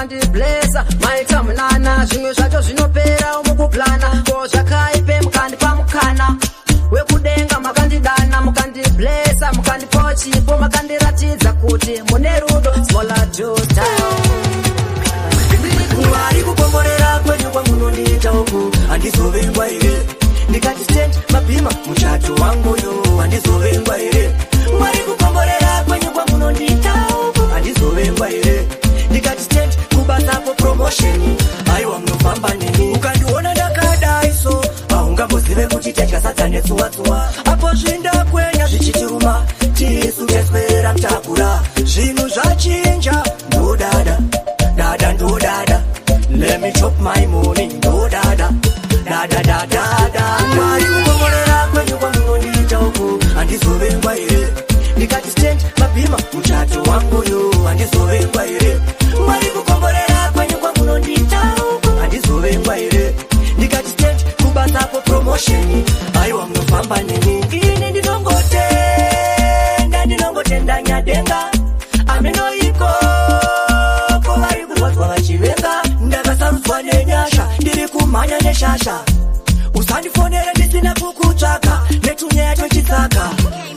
mukandiblesa maita munana zvimwe zvacho zvinopera mukuplana ko zvakaipe mukandipa mukana wekudenga makandidana mukandiblesa mukandipa chipo makandiratidza kuti mune rudo smaller justa mwari kukomborera kwenyu kwamunondiita uku handizovengwa here ndikati stand mabhima muchato wanguyo handizovengwa here mwari kukomborera kwenyu kwamunondiita uku handizovengwa here ndikati stand kubasapo promotion aiwa munofamba neni ukandiona ndakadaiso haungambozive kuti tatyasata netsuwatsuwa apo zvindakwenya zvichitiruma tisu teswera mtakura zvinhu zvachinja ndodada dada ndodada let me chop my money ndodada dada dada dada mwari kukomborera kwenyu kwamunondiita uku handizovengwa here ndikati stand mabhima muchato wanguyo handizovengwa here mwari kukomborera kwenyu kwamunondiita uku handizovengwa here ndikati stand kubasapo promotion aiwa munofamba neni ini ndinongotenda nyadenga amenoiko kovari kurwadzwa vachivenga ndakasarudzwa nenyasha ndiri kumhanya neshasha usandifonere ndisina kukutsvaka netunyaya twechitsaka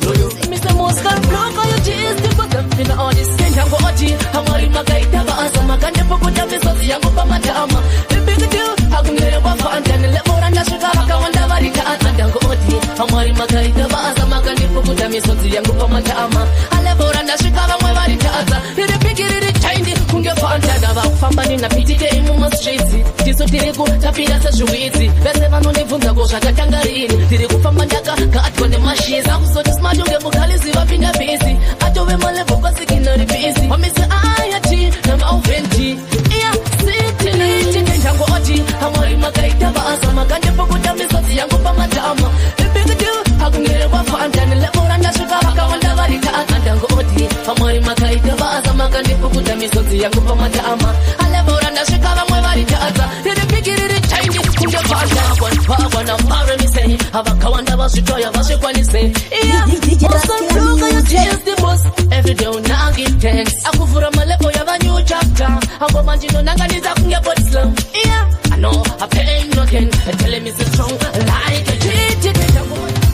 Mr. Moscow, block all your tears, they put them in all this thing. I'm going to Hamari Magaita, Asama, and the Pokuta, the Yango Pamatama. The big deal, how can they ever find and let more and Shaka, and Davarika, and Dangoti, Hamari Magaita, Asama, and the Pokuta, the Yango Pamatama. I never and Shaka, my Varika, the big tiny, Kunga Pantana, Fambani, Napiti, Mumas Chasey, Tisotirico, Tapina, Sajuizi, Besevan on the Fundago, Tangarini, Tirico Famandaka, got on the machines, I'm so smart. Mukalizi wapinga busy atowe malevo kwasikina busy wamisa ayati na mauventi iya sitini tinenjango oti hamari makaita baasa makande pokuta misozi yangu pamatama big deal hakungere kwa fandani lebora ndashuka wakawanda varika akandango oti hamari makaita baasa makande pokuta misozi yangu pamatama alebora ndashuka wamwe varika ata niripikiriri chaindi kunge fanda wana mare misei avakawanda vasitoya vasekwanise iya every day now give thanks akuvura malepo ya a new chapter abo manjino nanganiza kunge body slam yeah I know I pain no again telling me so strong like a cheat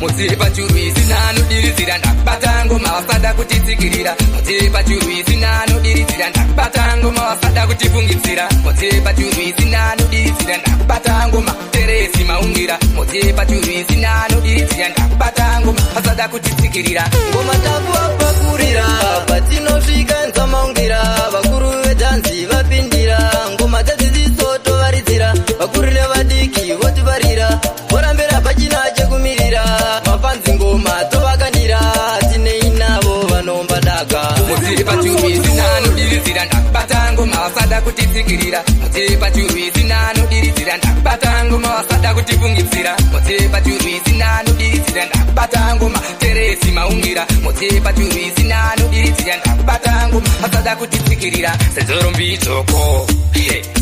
Mutsipa churuisi nanu dirizira ndakubatango mawasada kutitsikirira Mutsipa churuisi nanu dirizira ndakubatango mawasada kutifungidzira Mutsipa churuisi nanu dirizira ndakubatango materesi maungira Mutsipa churuisi nanu dirizira ndakubatango mawasada kutitsikirira ngoma tabu apakurira patinosvika nzamaungira vakuru vedhanzi vapindira ngoma dzadzidzisoto varidzira vakuru nevadiki votivarira vorambira pachina chekumirira mapanzi ngoma tovakandira tinei navo vanomba daga Mutsipa churuisi nanu dirizira ndakubatango mawasada kutitsikirira Mutsipa churuisi nanu dirizira ndakubatango mawasada kutifungidzira Mutsipa churuisi nanu dirizira ndakubatango materesi maungira Mutsipa churuisi nanu dirizira ndakubatango mawasada kutitsikirira sezoro mbidzoko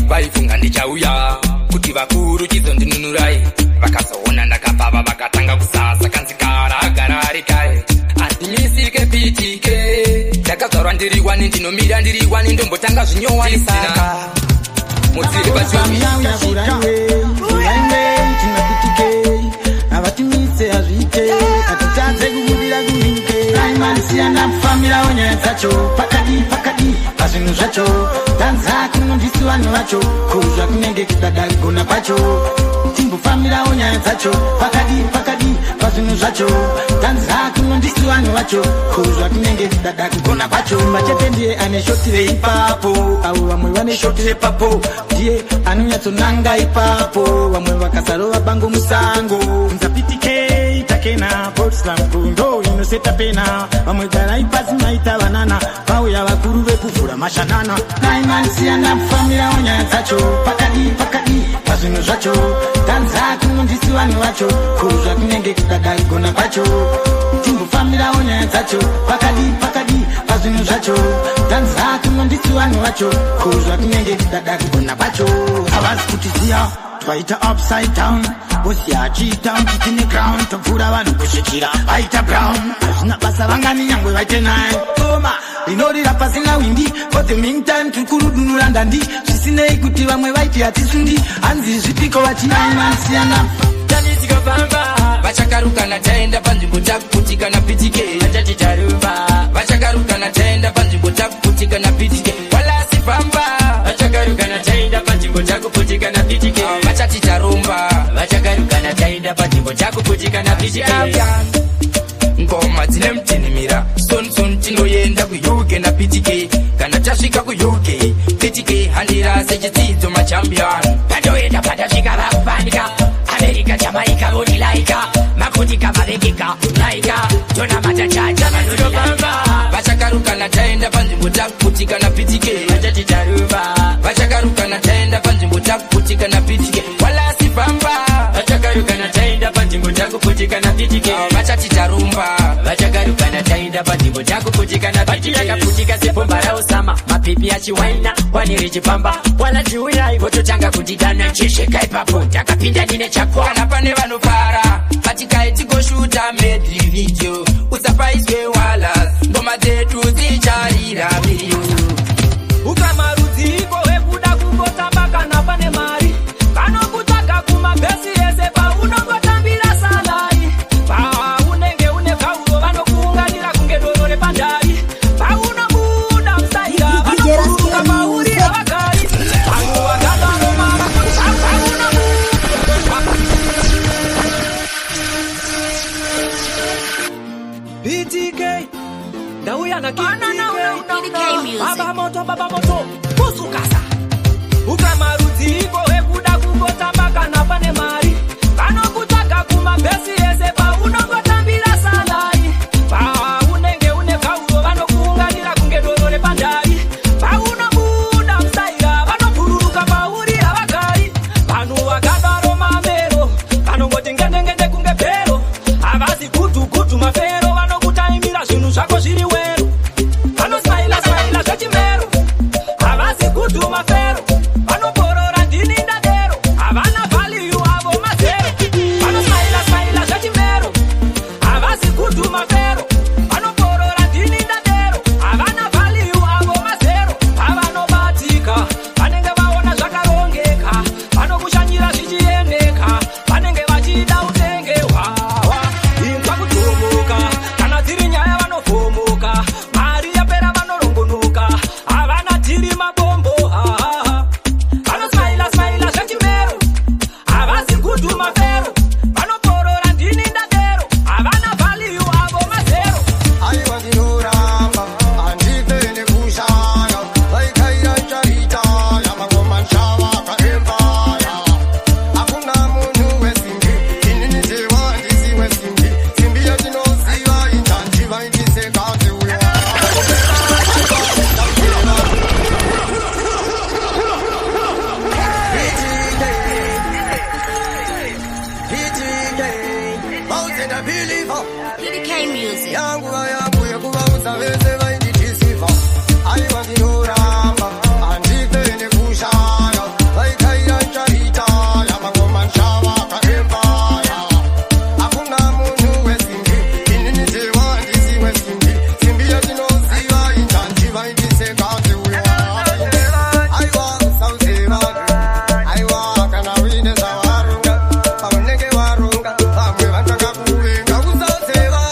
vaifunga ndichauya kuti vakuru chizondinunurai vakazoona ndakapfava vakatanga kusasa kanzikara agara ari kare andimisike pitike ndakazvarwa ndiri wani ndinomira ndiri wani ndombotanga zvinyowanisaka Mutsipa avatimise azvite atitadze kubudira kumike aimanisiyana kufambira nyaya dzacho pakadi pazvinhu zvacho tanza kunondisi vanhu vacho kuzva kunenge kudada kugona kwacho timbofambirawo nyaya dzacho pakadi pazvinhu zvacho tanza kunondisi vanhu vacho kuzva kunenge kudada kugona kwacho machete ndiye ane shoti reipapo avo vamwe vane shoti repapo ndiye anonyatsonanga ipapo vamwe vakasarova bango musango nzapitike takena potslam kundo inoseta pena vamwe garai pasi maita vanana vauya vakuru vekuvhura mashanana naimanisiyana kufambirawo nyaya dzacho pakadi pazvinhu zvacho tanza kunondisi vanhu vacho kuzva kunenge kudada kugona kwacho timbofambirawo nyaya dzacho pakadi pazvinhu zvacho tanza kunondisi vanhu vacho kuzva kunenge kudada kugona kwacho havazi kutiziya vaita upside down bosi achita kitine ground topfura vanhu kusvikira vaita brown hazvina basa vangani nyangwe vaite nayo koma rinorira pasina windi for the meantime tikurudunura ndandi zvisinei kuti vamwe vaiti hatisundi hanzi zvipiko vachinainasiyana tikafamba vachakarukana taenda panzvimbo takuputikana pitike hatati tarumba vachakarukana taenda panzvimbo takuputikana pitike walasifamba vachakarukana taenda panzvimbo takuputikana pitike vachati tarumba vachakarukana taenda panzvimbo takuputikana pitike ngoma dzine mutinimira sonson tinoenda kuuk na pitike kana tasvika kuuk pitike handira sechidzidzo machampion pandoenda pandasvika vakupanika America, Jamaica, Laika, Makutika, Marekika, Laika, Jona Matachacha, Manudobamba. Vachakarukana taenda panzvimbo takuputikana pitike. Vachachitaruba. Vachakarukana taenda panzvimbo takuputikana pitike. Walasifamba. Vachakarukana taenda panzvimbo takuputikana pitike. Vachachitarumba. Vachakarukana taenda panzvimbo takuputikana pitike. Vachakaputika sepomba rausama. Mapipi achiwaina, waniri chipamba. Wanachiuya vototanga kudidana chisheka ipapo. Takapinda nine chakwa. Kana pane vanofara vatikai tigoshuta medri video usapaiswe wala ngoma dzetu dzicharira miliyoni ukamarudziko wekuda kungotamba kana pane mari kanokutaka kumabhesi ese paunongotambira salari paunenge une kauro vanokuunganira kunge doro repandari paunobuda musaira vanokuruka pauri havagari vanhu vakabanomara BTK, Dauya na BTK, Baba moto, Kusukasa. Ukamarudziko wekuda kungotamba kana pane mari, kanokutaka kumabhesi ese paunongotambira salari, paunenge une kauro vanokuunganira kunge doro repandari, paunobuda musaira vanokururuka pauri havagari, vanhu vakadaro mamero, vanongoti ngende kunge bhero, havasi kutu mafero. Zvinhu zvako zviri wero vanosmaila zvechimero havasi kutu mafero vanoporora ndini ndadero havana valiyu avo mazero vanosmaila zvechimero havasi kutu mafero vanoporora ndini ndadero havana valiyu avo mazero pavanobatika vanenge vaona zvakarongeka vanokushanyira zvichiendeka vanenge vachida utenge hwawa inzwa kutomoka kana dziri nyaya vanofomoka mari yapera vanorongonoka havana tiri mabombo vanosmaila zvechimero havasi kutu mafero vanoporora ndini ndadero havana valiyu avo mazero aiwa ndinoramba handipene kushaya vaikaira chaita yamangoma nshava kaempaya hakuna munhu wesimbi inini tewa ndisi wesimbi simbi yatinoziva injanji vaindisekazi uya BTK music. yanguva yangu yekuva usavese vainditisiva aiwa ndinoramba handipene kushaya vaikaira nchaita yamangoma nshava kaempaya hakuna munhu wesimbi inini tewa ndisi wesimbi simbi yatinoziva injanji vaindisekazi uya aiwa sauziva aiwa kana uine zvavarunga pavanenge varunga vamwe vataka kuvenga kusauziva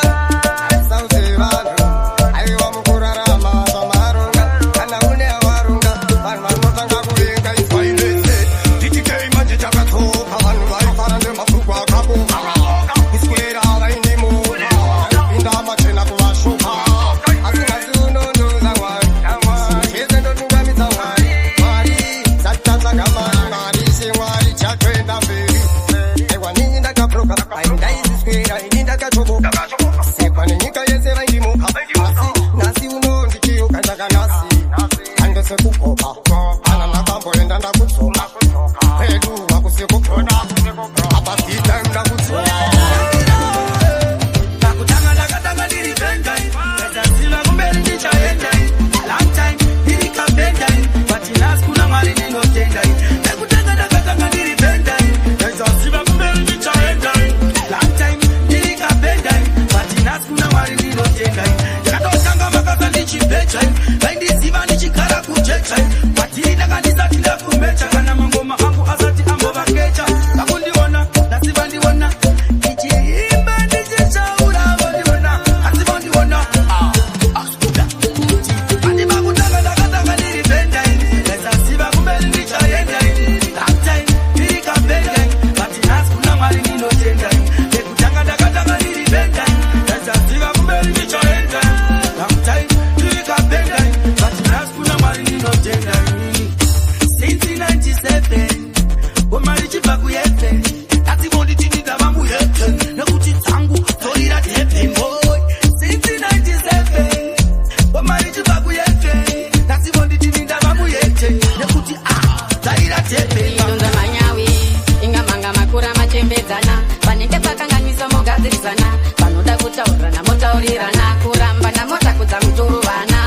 taurirana kurambana motakudza muturuvana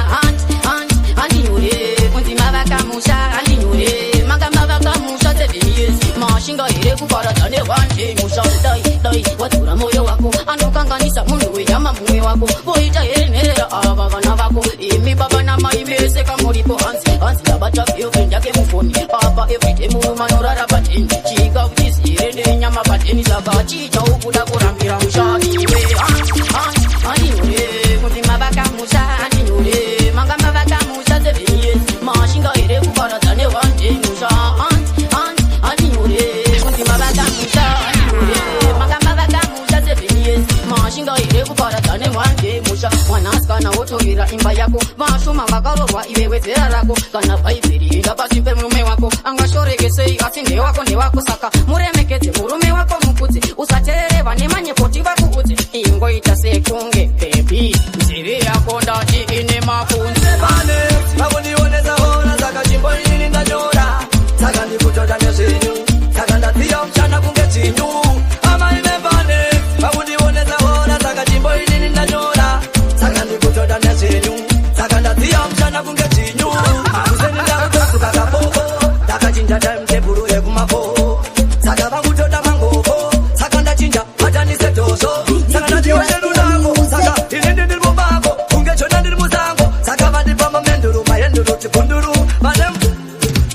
handinyore kunzi mavakamusha handinyore manga mavakamusha 7 years mashinga here kuparadza nerwanje musha dai watura moyo wako anokanganisa munhu wenyama mumwe wako voita here nherera ava vana vako imi baba namai mese kamuripo hanzi ndabata girlfriend yake mufoni apa everyday murume anorara pateni chika uchizire nenyama pateni saka chiita ukuda kurambira mushaiwe handinyore kunzi mavakamusha handinyore manga mavakamusha 7 years mashinga here kuparadza nerwanje musha handinyore kunzi mavakamusha handinyore manga mavakamusha 7 years mashinga here kuparadza nerwanje musha mwanasikana wotovira imba yako vashoma vakarorwa iwe wezera rako kana bhaibheri inga pasi pemurume wako angashorekesei asi ndewako saka muremekedze murume wako mukudzi usateereva nemanyepoti vakuudzi ingoita sekunge bebi nzeve yako ndati ine makunze pane vakundionesa hona saka chimbo ini ndanyora saka ndikutoda nezvenyu saka ndadziya mushana kunge dzinyu amaine pane vakundionesa hona saka chimbo ini ndanyora saka ndikutoda nezvenyu saka ndadziya mushana kunge dzinyu kuseni ndakutosuka kapoko ndakachinja timetebhuru yekumako saka vakutoda mangovo saka ndachinja matanise toso saka ndatiwanerunako saka ini ndiri mubako kunge chona ndiri musango saka vandipamba menduru maenduru chikunduru vanem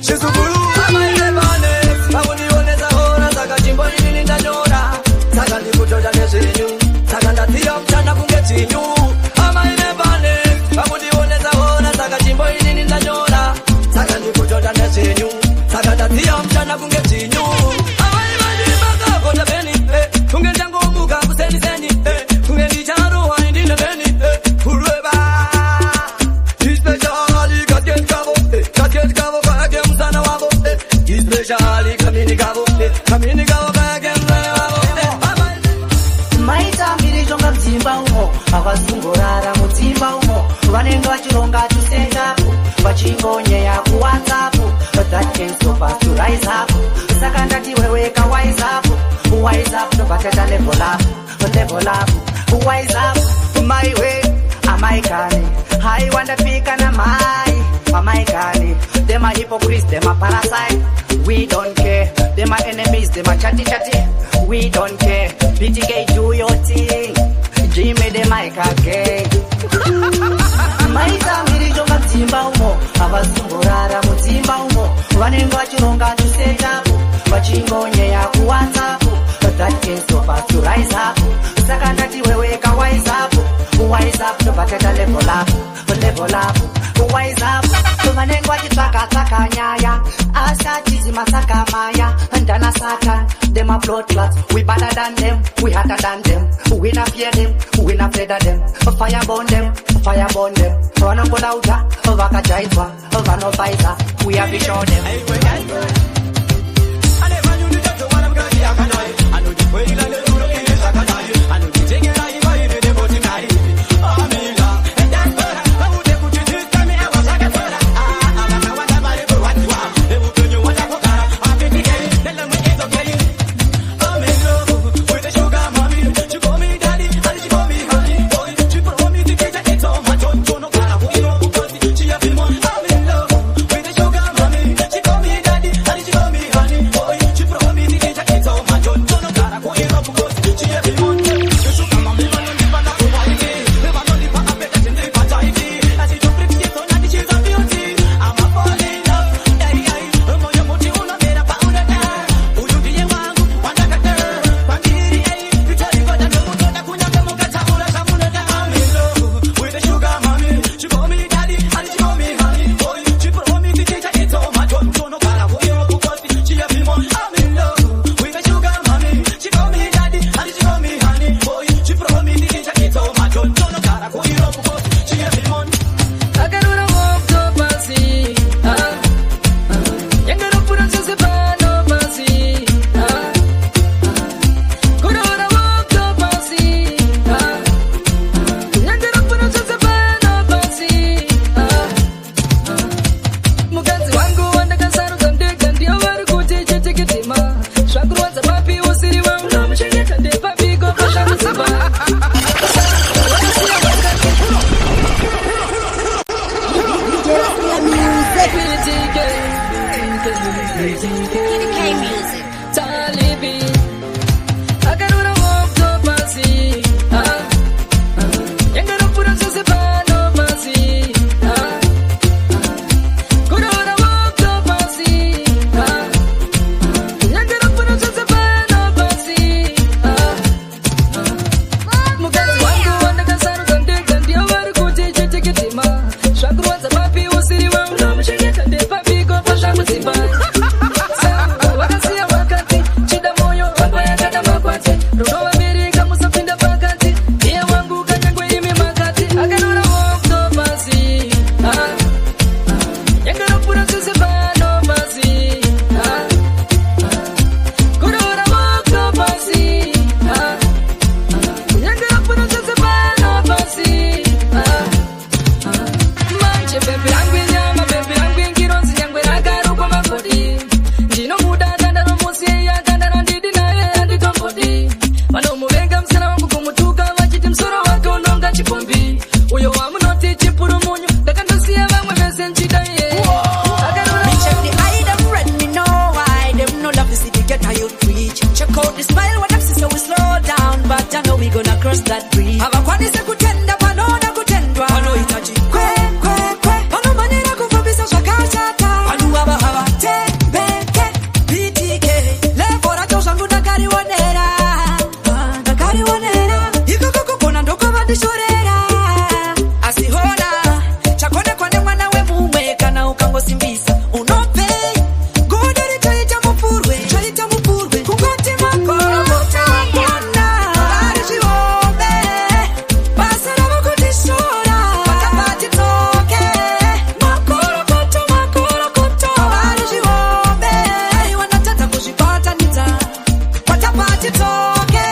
chizukuru amaine vane vakundionesa hona saka chimbo ini ndanyora saka ndikutoda nezvenyu saka ndadziya mushana kunge dzinyu amaine vane vakundionesa hona saka chimbo ini ndanyora saka ndikutoda nezvenyu saka ndadziya mushana kunge dzinyu amai vandimakakoda beni kunge ndangomuka kuseniseni kunge ndicharohwa indine beni kurweva ispeciali kasket kavo kayake musana wavo ispeciali kamini kavo kayake mzane wavo maita mbiri chonga mdzimba umo havazungurara mudzimba umo vanenge vachironga tusendapo vachingonyeya kuwhatsapp that can stop us to rise up saka ndati weweka wise up tobatata level up wise up my way amaikani haiwandapika na mai amaikani them are hypocrites them are parasite we don't care them are enemies them are chatty we don't care PTK do your thing Jimmy the mic again maita mbiri chonga mdzimba umo havazungurara mudzimba umo vanenge vachironga tusetup vachingonyeya kuwhatsapp that can stop us to rise up saka ndati weweka wise up tobatata level up wise up vanenge vachitsvaka nyaya asatizi masaka maya ndana satan them are blood clots we better than them we harder than them we not fear them we not afraid of them fire burn them vanongolauta vakajaitwa vanofaita we have to show them baby. Uyo wamunoti chipuru munyu. Dakandosiya vamwe vese nchida ye. Me check the eye, them red, me know why. Them no love to see the get how you preach. Check out the smile, what them see, so we slow down. But I know we gonna cross that bridge. Have a kwani se kutenda, panona kutendwa. Pano itachi, kwe. Pano manera kufabisa shakashata. Pano haba, tebeke, BTK. Lefora tosha ngu nakari wanera. Nakari wanera. Iko koko kona ndoko vandishorera. Asihona, chakone kwane mwana we mume. Kana ukango simbisa, unope. Goderi chaita mupurwe. Kukoti makoro kutangana. Arishi ombe. Basara wakutishora. Patapati toke. Makoro koto. Arishi ombe. Wanatata kushipata nita. Patapati toke.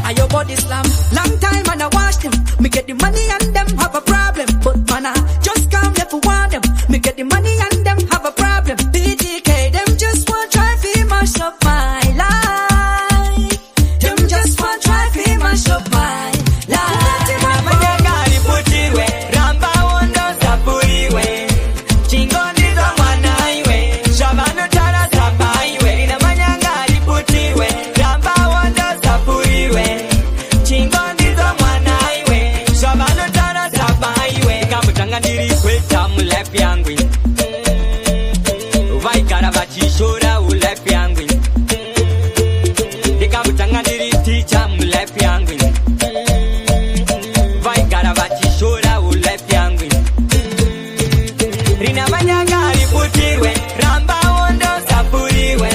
Ayo body slam. Long time and I wash them. Me get the money and them have a problem. But man I just come here for one them. Me get the money and them have a problem. BTK them just want try fi mash up my life. Them just want try fi mash up my life. Manyangari putiwe, ramba wondo sapuriwe. Chingondi za mwanaiwe, shabano tara sapaiwe. Ina manyangari putiwe, ramba wondo sapuriwe. Chingondi za mwanaiwe, shabano tara sapaiwe. Kamutanga ndiri kweta mulepi yangu. Vaikara vachishora ulepi yangu. Kamutanga ndiri ticha mulepi yangu. Vaikara vachishora ulepi yangu. Rina manyangari putiwe, ramba wondo sapuriwe.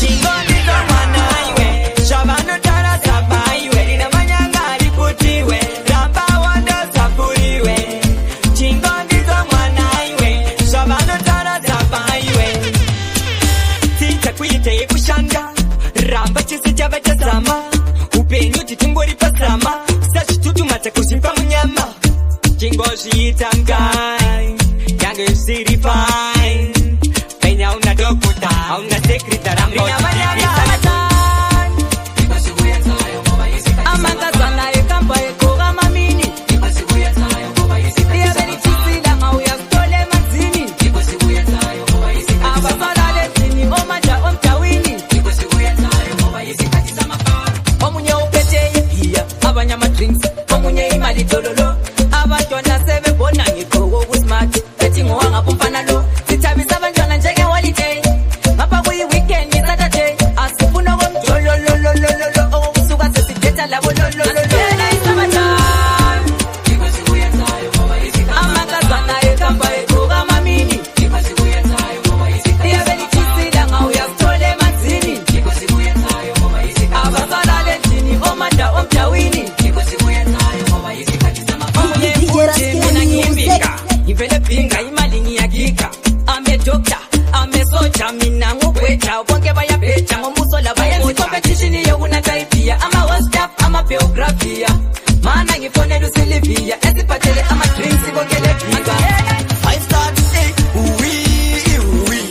Chingondi za mwanaiwe, shabano tara sapaiwe. Rina manyangari putiwe, ramba wondo sapuriwe. Chingondi za mwanaiwe, shabano tara sapaiwe. Tita kuite yekushanga, ramba chisi chava chazama. Upenyu titungori pasama, sachitutu mata kusimpa munyama. Chingoziita mkai, yangu siri fine. Penya una dokuta, una sekretara rambo. Amangazana ekampa ekoga mamini. Iya beni chisila mauya stole mazini. Abasala lesini omaja omtawini. Omunye upete iya abanyama drinks. Omunye imali tololo. Abantwana sebe bona ngikowo kusmart. Ethi ngowanga pomfana lo. Sithabisa abantwana njenge holiday. Ngapha kuyi weekend Saturday. Asifuna komjolo lo. Okusuka sesithetha labo lo. Amangazana ekhamba egqoka mamini. Iya beni chisila ngawuya sithole emanzini. Abasala lendini omada omjawini. Omunye mfuthi mina ngiyimbika. Ngivele bhinga imali ngiyagika. Ame doctor, ame soja mina ngugwedla. Bonke bayabheja ngomuso la bayenza competition yokunatha ibhiya. Ama WhatsApp, ama biography. Mana ngifonela uSilivia. Esiphathele ama drinks kokele bhinga. I start to say, ooh-wee.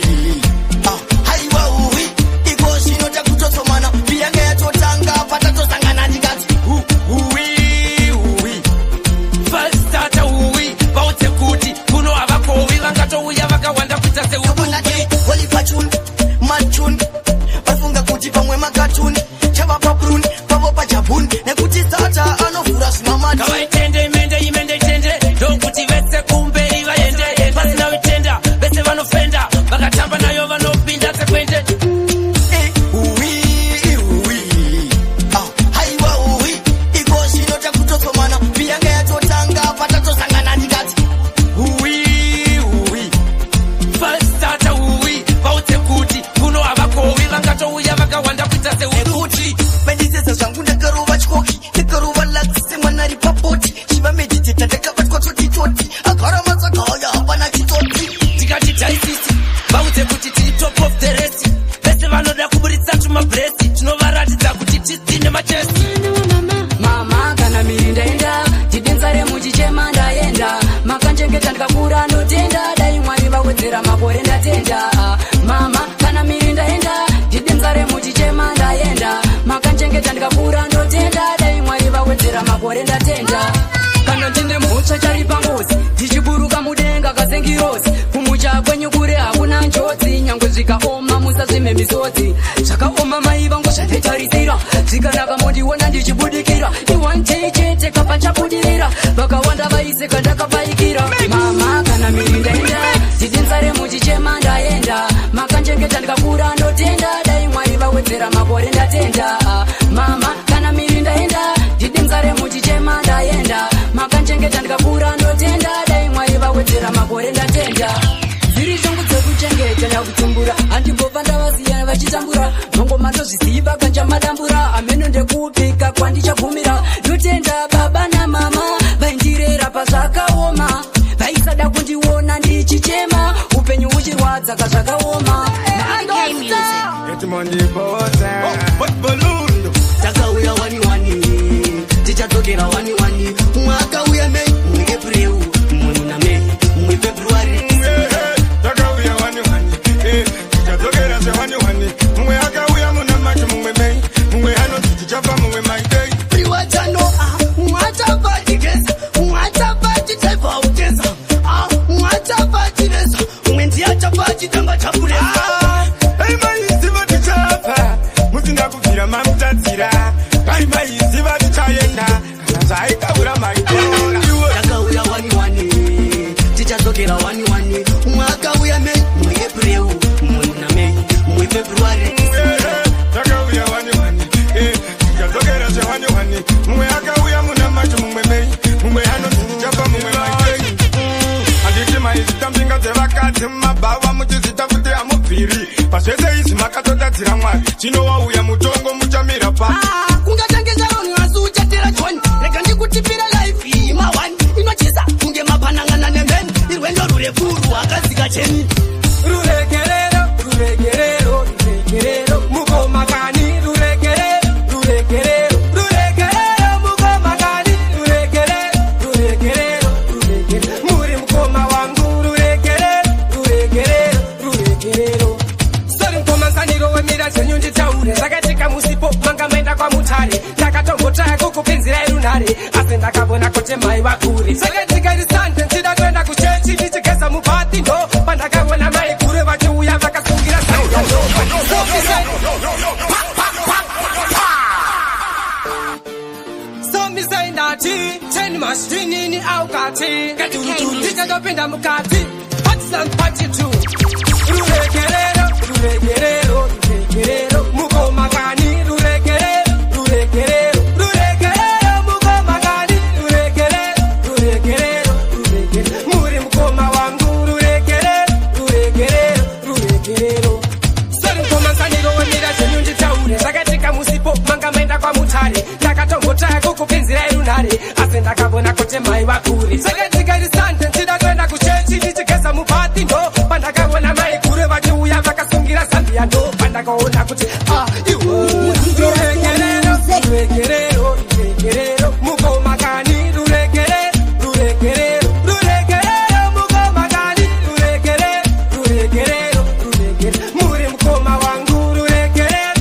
Haiwa ooh-wee. Ikoshi nota kutosomana. Pia ngetotanga, patatosangana nikati. Ooh-wee. First starter uwi, baute kuti, kuno abako uwi, wangato uya waka wanda pita se ubu. Wali pachun, manchun. Bafunga kuti pamwe makatun. Chaba paprun, pabo pachabun. Nekuti starter anofura simamati. Kawaitende mende mirozi kumucha kwenyu kure hakuna njodzi nyangwe zvikaoma musazvime misodzi zvakaoma mai vangu zvanetarisira zvikanaka mondiona ndichibudikira iwanjei chete kapa chabudirira vakawanda vaise kandakabaikira mama kana miri ndaenda tidinsare muchichema ndaenda makanjengeta ndikakura ndotenda dai mwari vawedzera makore ndatenda mama kana miri ndaenda tidinsare muchichema ndaenda makanjengeta ndikakura ndotenda dai mwari vawedzera makore ndatenda dziri dzangu dzekuchengeta nakutumbura handimbobva ndavasiyana vachitambura nongomandozviziva kanja madambura ameno ndekupika kwandichagumira ndotenda baba namama vaindirera pazvakaoma vaisada kundiona ndichichema upenyu uchirwadza kazvakaoma takauya wani tichadzokera wani mwakauya mei mwe april mwe muna mei mwe february takauya wani tichadzokera sewani mwe akauya muna machi mumwe mei mumwe anoti tichapa mumwe maidei priwatano mwatapachigeza mwatapachitaivauteza mwatapachireza mwe ndiyachapachitamba chapureza aimaisiva tichapa musingakubvira mamutadzira aimaisiva tichaenda kana zvaikaura maidei takauya wani tichadzokera wani mwakauya mei mwe april mwe muna mei mwe february takauya wani tichadzokera sewani mumwe akauya muna macho mumwe mei mumwe anonzi tichapa mumwe maidei handiti maizitambinga dzevakadzi mumabhava muchizita futi hamubviri pazvese izvi makatotadzira mwari chinovauya mutongo muchamira pa kungatangeza vanhu asi uchatera john rega ndikutipira life iyi mawani inochisa kunge mapanangana nemheni irwendo rurefu rwakazika cheni ruregerero mukomakani ruregerero mukomakani ruregerero muri mukoma wangu ruregerero sori mukomanzaniro wemira dzenyu nditaure zvakatika musipo manga maenda kwamutare ndakatombotaya kukupinzirai runhare asi ndakavona kuti mai vakure zvakatika risande ndida kuenda kuchechi ndichigeza mubhati ndo pandakaona mai kure vachiuya vakasungira somisaindati cheni masvinini aukati tichadopinda mukati patisampatitu ruregerero mukomakani ruregerero mukomakani ruregerero muri mukoma wangu ruregerero sori mukomanzaniro wemira dzenyu nditaure zvakatika musipo manga maenda kwamutare ndakatombotaya kukupinzirai runhare asi ndakavona kuti mai vakure zvakatika risande ndida kuenda kuchechi ndichigeza mubhati ndo pandakaona mai kure vachiuya vakasungira zambia ndo pandakaona kuti ruregerero mukomakani ruregerero mukomakani ruregerero muri mukoma wangu ruregerero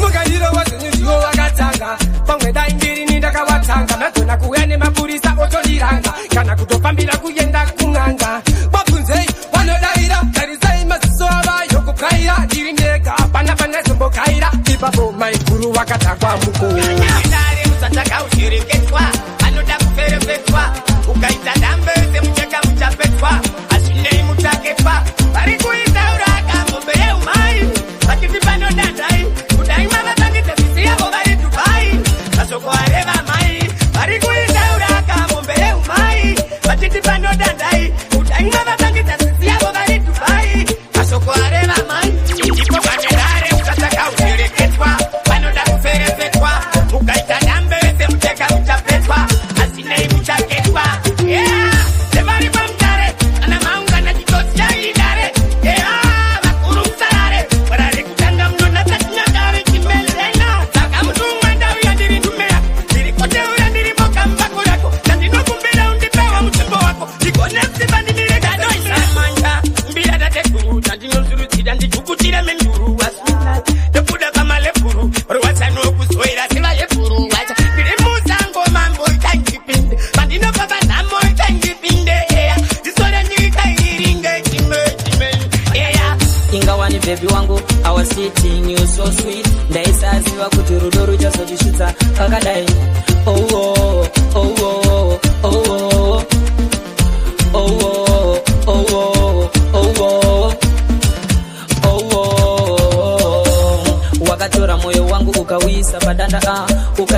mugariro wazvenyu ndiwo wakatanga pamwe dai ndirini ndakavatanga nagona kuuya nemapurisa otondiranga kana kutofambira kuenda kung'anga babvunzei vanodaira tarisai maziso avayo kukaira ndiri ndega hapana panazombokaira ipapo maikuru vakatakwa mukoare usatakaushereketwa anoda kuferefetwa ukaita dambe semucheka muchapetwa azvinei mutaketwa vari kuitaura akangombe yeumai vachiti panodandai kudai mavatangidze misi yavo vari dubai masoko areva mai vari kuitaura akangombe yeumai vachiti panodandai kudai mavatangidze misi yavo vari dubai masoko areva mai ndipo vanerare usatakaushereketwa vanoda kuferefetwa ukaita dambe semucheka muchapetwa asinei muchaketwa sevari pamutare ana maungana chitotsi chaidare vakuru musarare varari kutanga munonatsa chinyakare chimelena saka muti umwe ndauya ndiri ndumeya ndiri koteura ndiri mokambako rako nandinokumbira undipewa mutimbo wako ndigonesa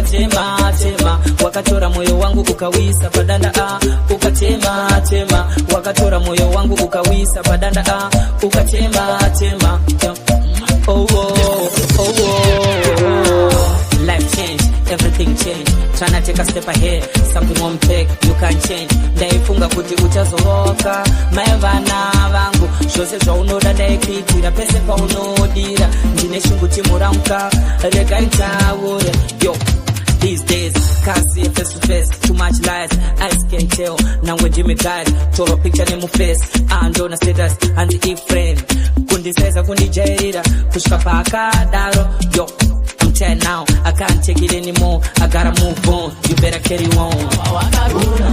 ukatema tema, wakatora moyo wangu ukawisa padanda ukatema tema, wakatora moyo wangu ukawisa padanda ukatema tema. Oh oh oh oh, life change, everything change. Tryna take a step ahead, something won't take, you can't change. Ndaifunga kuti uchazoroka, maevana vangu zvose zvaunoda ndaikuitira, pese paunodira ndine shungu chimuramka, rega ntaure. Yo, these days can't see it face to face, too much lies, eyes can't tell. Nangwe Jimmy guide, toro picture nemu face, andona status and the friend kundiseza kundijairira kusvika pakadaro. Yo, I'm 10 now, I can't take it anymore, I gotta move on, you better carry on. Wakaguna,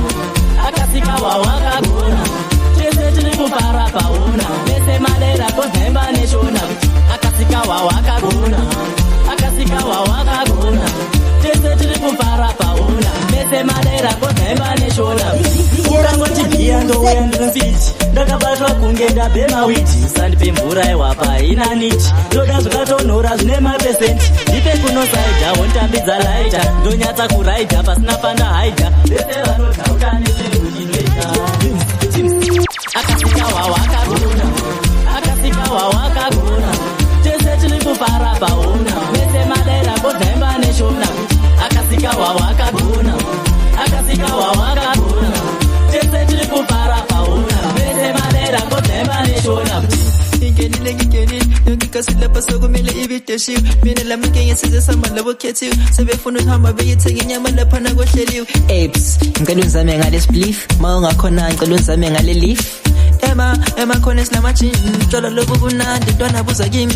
akasika wakaguna, chese tiri kupara pauna, pese madera kozemba neshona. Akasika wakaguna, akasika wakaguna, chese tiri kupara pauna, pese madera kozemba neshona. Ukangoti bia ndoenda speech, ndakabatwa kunge ndabhema witi, sandipe mvura iwapa ina niti, ndoda zvakatonhora zvine mapesenti, ndipe kunosaidha wontambidza laita, ndonyatsa kuraidha pasina panda haidha, vese vanodhauta nezvekuzvinoita. Akasika wawakaguna, akasika wawakaguna, tese tiri kufara pauna, vese madera kozemba neshona. Akasika wawakaguna, akasika wawakaguna, tese tiri kufara pauna, vese madera kozemba neshona. Ngeni ngikasila pasokumele ibiteshi mina lamke yesize samala bokhethi sebefuna uhamba beyithenga inyama lapha na kohleliwe. Apes ngicela unzame ngale spliff mawungakhona ngicela unzame ngale leaf ema khona silama gym tsholo lobu bunandi ntwana buza kimi.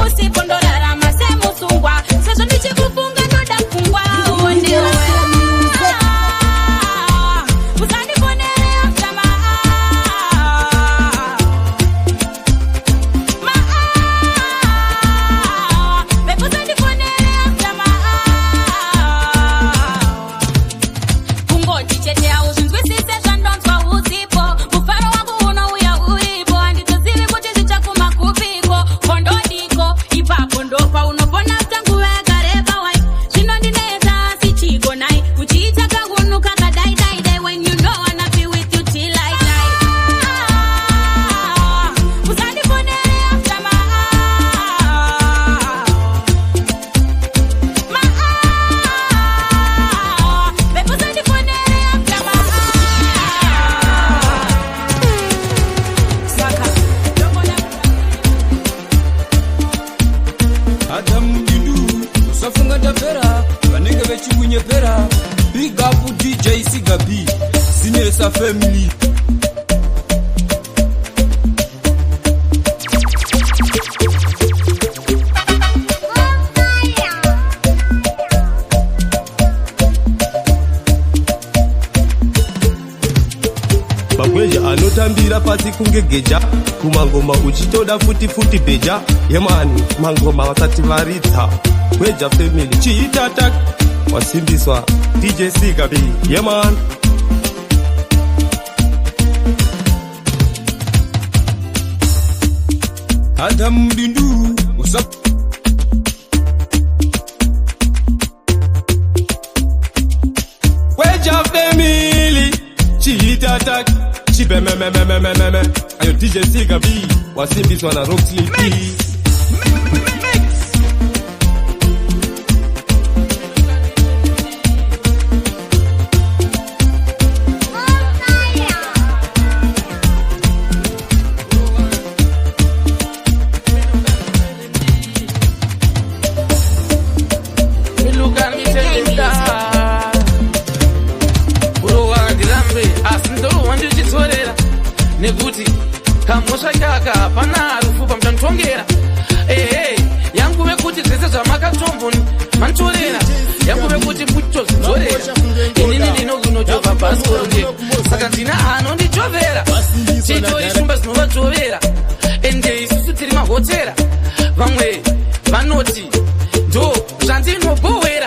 Usipondorara masemu sungwa, sasa ndichikufunga noda Mr. Family. Bagweja anotambira pasi kunge geja kumangoma uchitoda futi beja yemani mangoma wasati varidza Gweja Family chiitata wasimbiswa DJ Sigabi yeman Adam Bindu usap Gweja Family chiitata chipe me ayo DJ Sigabi wasimbiswa na Roxley P nekuti kamosha kaka pana harufu pamutanditongera yangu vekuti zvese zvamakatombo manitorera yangu vekuti mutozvidzorera inini ndinogumojovha bhasikoro ndego saka ndina anondijovera tiitoishumba zvinovadzovera ende isusu tiri mahotera vamwe vanoti ndo zvandinobhowera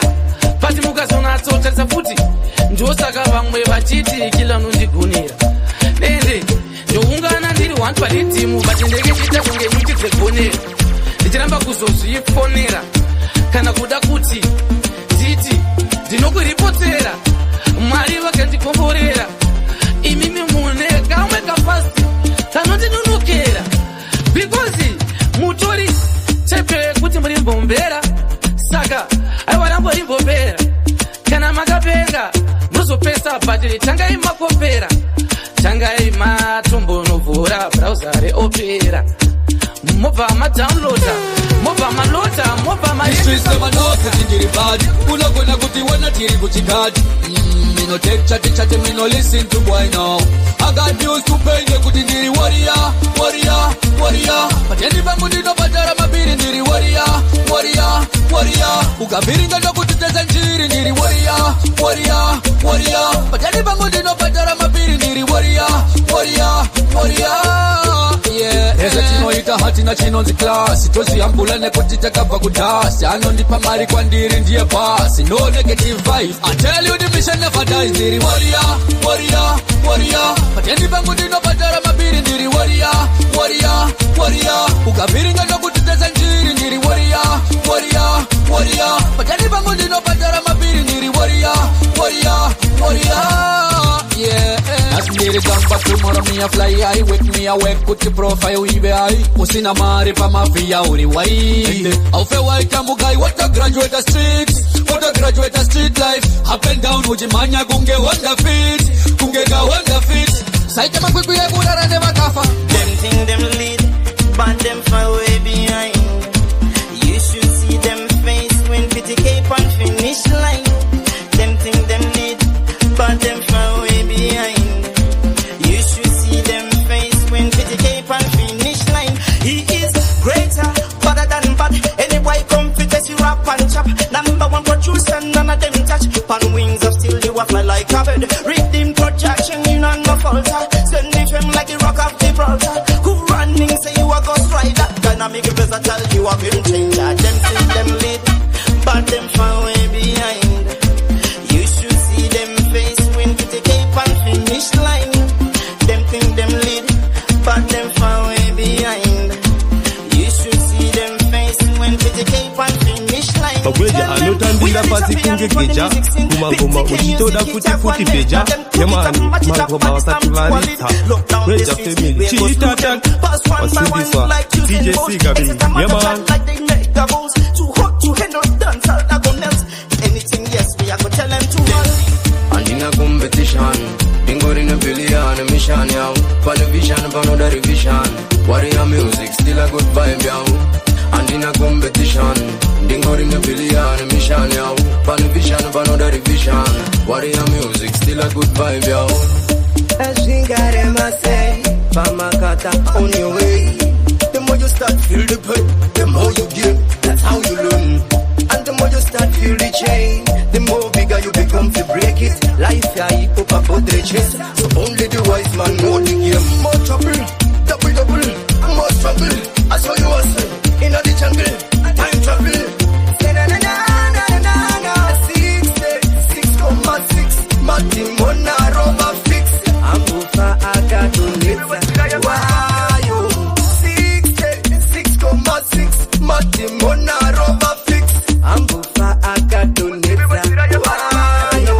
pati mukazonatsotarisa futi ndosaka vamwe vachiti kila nondigonera ende ndoungana ndiri wantu palitimu but ndenge chiita kunge nyuchi dzegonera ndichiramba kuzozvifonera kana kuda kuti nditi ndinokuripotera mwari vakandikomborera imimi mune kamwe kapasi kanondinunukera because mutori chepe kuti muri mbombera saka aiwa ramborimbobera kana makapenga muzopesa but tangai makopera tangai matombo novhura browser reopera mobva madownloada mobva malota mobva maisisevanosetindiri badi unogona kuti wana tiri kuchigadi mino take chati mino listen to boy now I got news to pay nekuti ndiri warrior pateni pangu ndinobhadhara mabiri ndiri warrior ukaviringa ndokutitedza njiri ndiri warrior pateni pangu ndinobhadhara mabiri ndiri warrior yeah chinoita hatina chinonzi klasi toziyambula nekuti takabva kudhasi anondipa mari kwandiri ndiye pasi no negative vibe I tell you the mission never dies ndiri warrior pateni pangu ndinobhadhara mabiri ndiri warrior ukaviringa ndokutitedza njiri ndiri warrior pateni pangu ndinobhadhara mabiri ndiri warrior yeah as ndiri gamba tomorrow me a fly high wake me awake kuti profile ive high usina mari pamavia uri wai aufe waita mugai what a graduate street life up and down ujimanya kunge wonder fit saita makwikwi ekurara nevakafa them thing them lead but them far way behind you should see them face when pity cape on finish line them thing them lead but them far way behind you should see them face when pity cape on finish line he is greater better than bad any boy come fit as you rap and chop number one producer none of them touch pan wings of steel you a fly like a bird rhythm projection you know no falter send me from like the rock of Gibraltar who running say you a ghost rider dynamic versatile you a game changer them see them lead but them far way behind you should see them face when pity cape and finish line them think them lead but them far way behind you should see them face when pity cape and finish line Bagweja anotambira pasi kunge geja kumangoma uchitoda futi beja yemani mangoma wasati varidza Gweja Family chiitata wasimbiswa DJ Sigabi yeman too hot to handle dance all the gunnels anything yes we are gonna tell them to run and in a competition Bingo in a billion mission yow Pan vision pan other revision Warrior music still a good vibe yow and in a competition Bingo in a billion mission yow Pan vision pan other revision Warrior music still a good vibe yow faster on your way. The more you start feel the pain, the more you give, that's how you learn. And the more you start feel the chain, the more bigger you become to break it. Life ya hip hop about the chest, so only the wise man know the game. More trouble, double, and more struggle. I saw you hustle in the jungle, time travel. Martin Mona Roba fix. Amufa Akadonita. Wayo 6.6 Martin Mona Roba fix. Amufa Akadonita. Wayo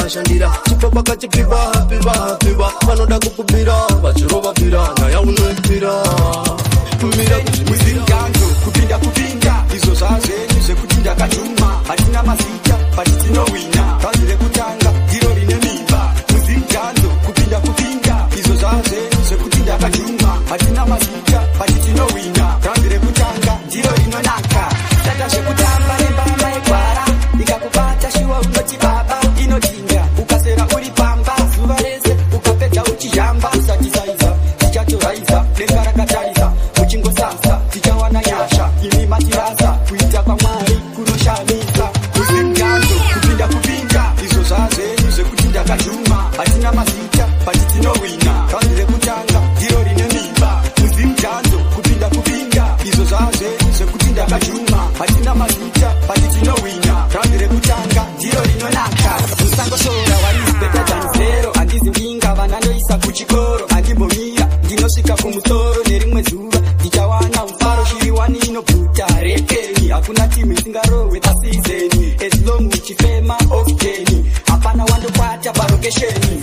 Shandira. Chipabaka piba. Manoda kukubira. Bachiroba pira. Naya unepira. Mira muzinganzo kupinda izo zazeni zekutinda kachuma hatina mazita patino wina kazile kutanga diro line mimba muzinganzo kupinda izo zazeni zekutinda kachuma hatina mazita patino wina kazile kutanga diro line naka tata shekutamba remba maikwara ikakupata shiwa unoti baba inotinga ukasera uri pamba zuva rese ukapedza uchijamba usatizaiza tichatoraiza lengarakatariza muchingo sasa tichawana nyasha imi matiraza kuita kwa mwari kunoshamisa uzinganzo kupinda izo zazeni zekutinda kachuma hatina mazita patitinowina kazile kutanga diro rine mimba uzinganzo kupinda izo zazeni zekutinda kachuma hatina mazita patitinowina kazile kutanga diro rinonaka musango shora waispeta tanzero andizi mbinga vananoisa kuchikoro andimbomira ndinosvika kumutoro nerimwe zuva ndichawana mfaro shiriwani inobvuta rekeni hakuna timu isingarohwe pasizeni as long uchifema oxgeni hapana wandokwata barokesheni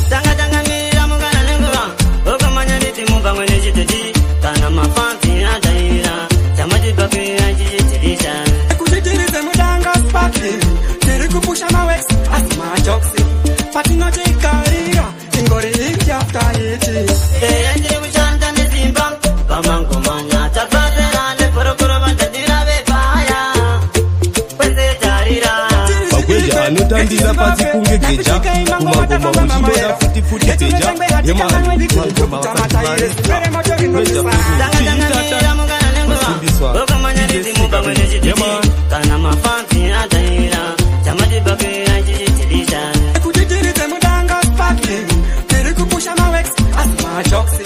tangatanganira mungana nenguva okamanya niti mubamwe nechiteti kana mafansi adaira tamatibakira chichitirisha kutitirize mudanga spaki tiri kupusha mawex asimajoksi patinotikarira ingori ikyaftaiti eyandiri kushanda nezimba pamangomanya tapazerane korokoro vandadira vepaya kwezetarira Bagweja anotandira pasi kunge geja kumagoma uchindoda futi geja yemani mangoma wasatmarisa Bagweja tangatanganira mungana nenguva okamanya niti mubamwe nechiteti kana mafansi adaira tamatibakira chichitirisha kutitirize mudanga spaki tiri kupusha mawex asimajoksi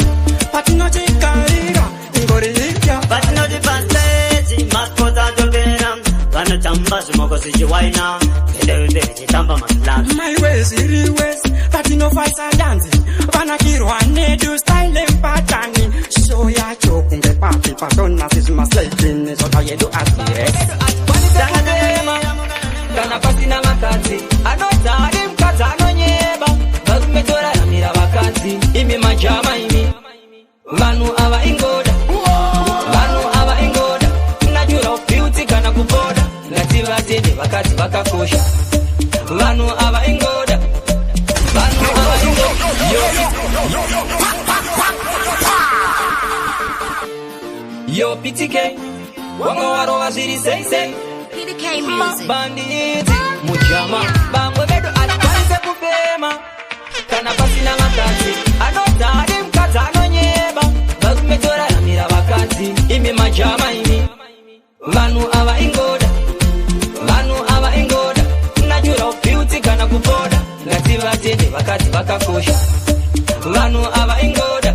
patinotikarira ingori ikyaftaiti patinotipaseti maspota togera vanotamba zvimoko zvichiwaina kedeude vichitamba maklasi maiweziriwes patinofaisa danzi vanakirwa nedu style empatani sho yacho kunge papi patonasi zvimaslaitini zvoka yedu asies tangatema kana pasina vakadzi anodza ari mukadzi anonyeba varume toraramira vakadzi imi majama imi vanhu ava ingoda natural beauty kana kuboda ngativatende vakadzi vakakosha vanhu ava ingoda yo PTK wanga warova zviri seisei banditi mujama vamwe vedu atikwanise kufema kana pasina vakadzi anodza ari mukadzi anonyeba varume toraramira vakadzi imi majama imi vanhu ava ingoda natural beauty kana kuboda ngativatende vakadzi vakakosha vanhu ava ingoda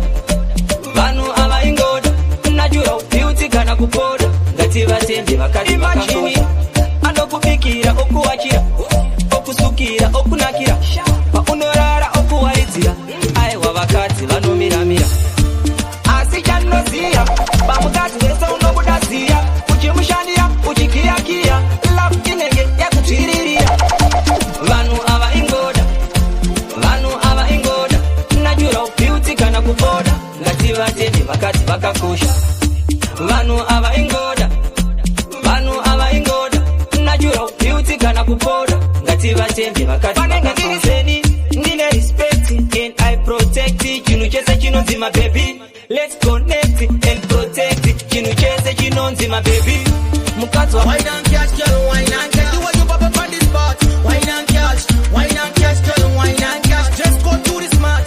natural beauty kana kuboda ngativatende vakadzi vakakosha anokubikira okuwachira okusukira okunakira paunorara okuwaidzira aiwa vakadzi vanomiramira asi chanoziya pamukadzi wese unobuda ziya uchimushandira uchikiyakiya lafu inenge yakutsviririra vanhu ava ingoda natural beauty kana kuboda ngativatende vakadzi vakakosha vanhu ava ingoda natural beauty kana kuboda ngativatende vakadzi vakakosha ndine respect and I protect chinhu chese chinonzi my baby let's connect and protect chinhu chese chinonzi my baby mukadzi wa wine and cash girl wine and cash do what you pop up on this spot wine and cash girl wine and cash just go to the smart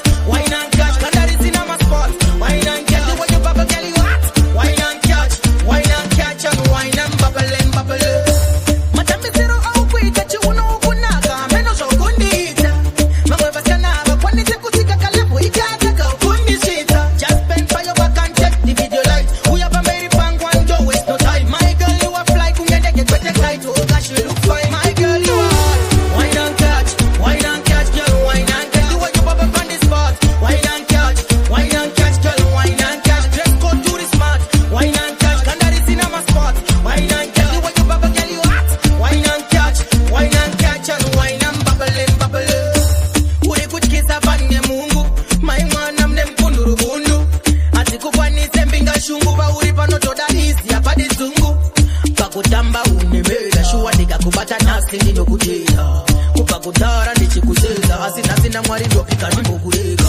ndati ndinokutera kubva kudhara ndichikusedza asi nhasi namwari ndopika ndimbokurega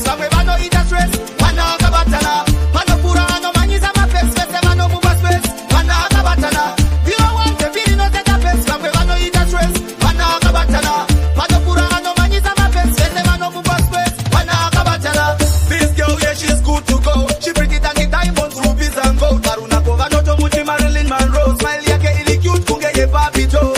vamwe vanoita stress vana akabatana vanopura anomanyisa mapesi vese vanomupa space vana akabatana vamwe vanoita stress vana akabatana vanopura anomanyisa mapesi vese vanomupa space vana akabatana. This girl, yeah, she's good to go. She pretty than the diamonds, rubies and gold. Marunako vanotomuti Marilyn Monroe. Smile yake ili cute kungeye Barbie Joe.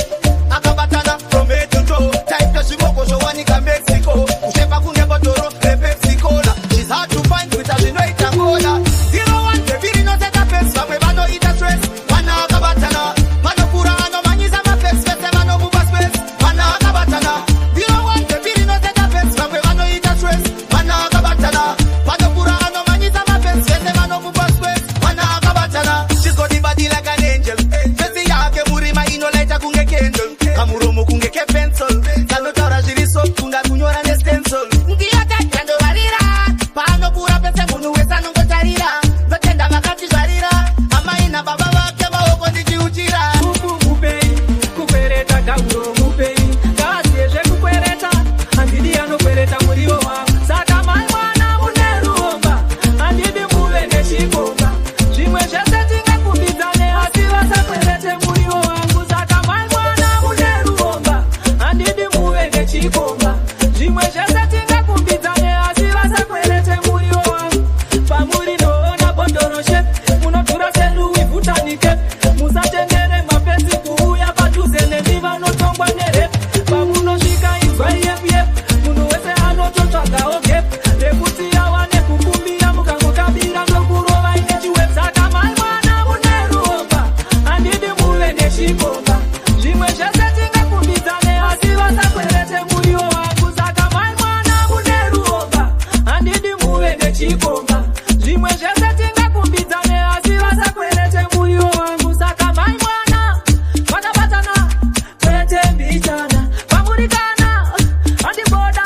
Akabatana from head to toe. Type ya shimoko showanika Mexico. Ushepa kunge botoro le Pepsi Cola. She's hard to find with her, she know it Angola. 01, the feeling no set a pace. Vamwe vano ita stress. Vana akabatana. Vano pura ano manyiza mapes. Vese vano muba space. Vana akabatana. 01, the feeling no set a pace. Vamwe vano ita stress. Vana akabatana. Vano pura ano manyiza mapes. Vese vano muba space. Vana akabatana. She's got the body like an angel. Vese yake murima inolaita kunge candle. Kamuromo kunge ke pencil. Salo taura jiri so kunga kunyora ne stencil. Ngiyata kando varira. Pano pura pese munu wesa nungo tarira. Vatenda makati zvarira. Ama ina baba wake maoko ndichiuchira. Mupei, kukwereta gauro mupei. Kasiyezve kukwereta. Handidi anokwereta muriwo wangu. Saka mai mwana muneruomba. Handidi muve nechikomba. Zvimwe zvese tingakumbidzane asi vasakwerete muriwo wangu. Saka mai mwana muneruomba. Handidi muve nechikomba. Zvimwe zvese tingakumbidzane asi vasakwerete muriwo wangu. Pamuri noona bondoroshe. Munodhura seluwi bhutanike. Musatendere mapenzi kuuya padhuze nemi vanotongwa nerepu. Pamunosvika inzwa yepu yepu. Munhu wese anototsvagawo gepu. Rekuti awane kukumbira mukangokabira nokurova ine chiwepu. Saka mai mwana muneruomba. Handidi muve nechikomba. Zvimwe zvese tingakumbidzane asi vasakwerete muriwo wangu. Saka mai mwana muneruomba. Handidi muve nechikomba. Zvimwe zvese tingakumbidzane asi vasakwerete muriwo wangu. Saka mai mwana vakabatana kwete mbichana pamurikana handiboda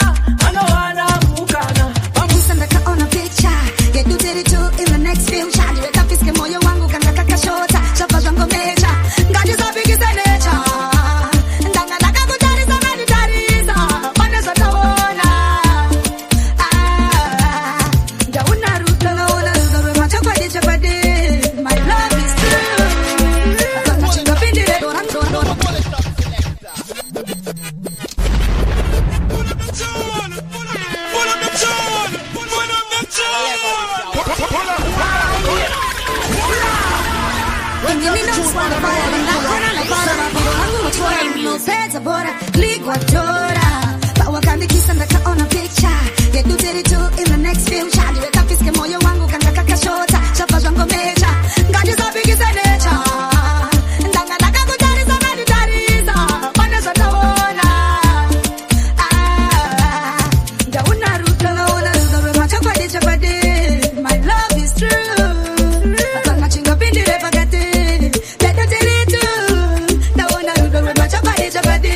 anowana mukana. Wabusa ndakaona picture yedu tiri tu in the next future. Ndiweka fiske moyo wangu kanga kakashota chapa zvango mecha ngatisafikise necha ndanga ndakakutarisa ngatitarisa pane zvataona ndauna rudo rwemachokwadi chokwadi. My love is true. Akana chingapindire dora dora. Click watora wakandikisa ndakaona picture yedu tiri tu in the next future. Ndiweka fiske moyo wangu kanga kakashota chapa zvango mecha ngatisapikise necha ndanga ndakakutarisa ngatitarisa pane zvataona ndauna rudo rwemachokwadi chokwadi. My love is true. Apana chingapindire pakati ledu tiri tu. Ndauna rudo rwemachokwadi chokwadi.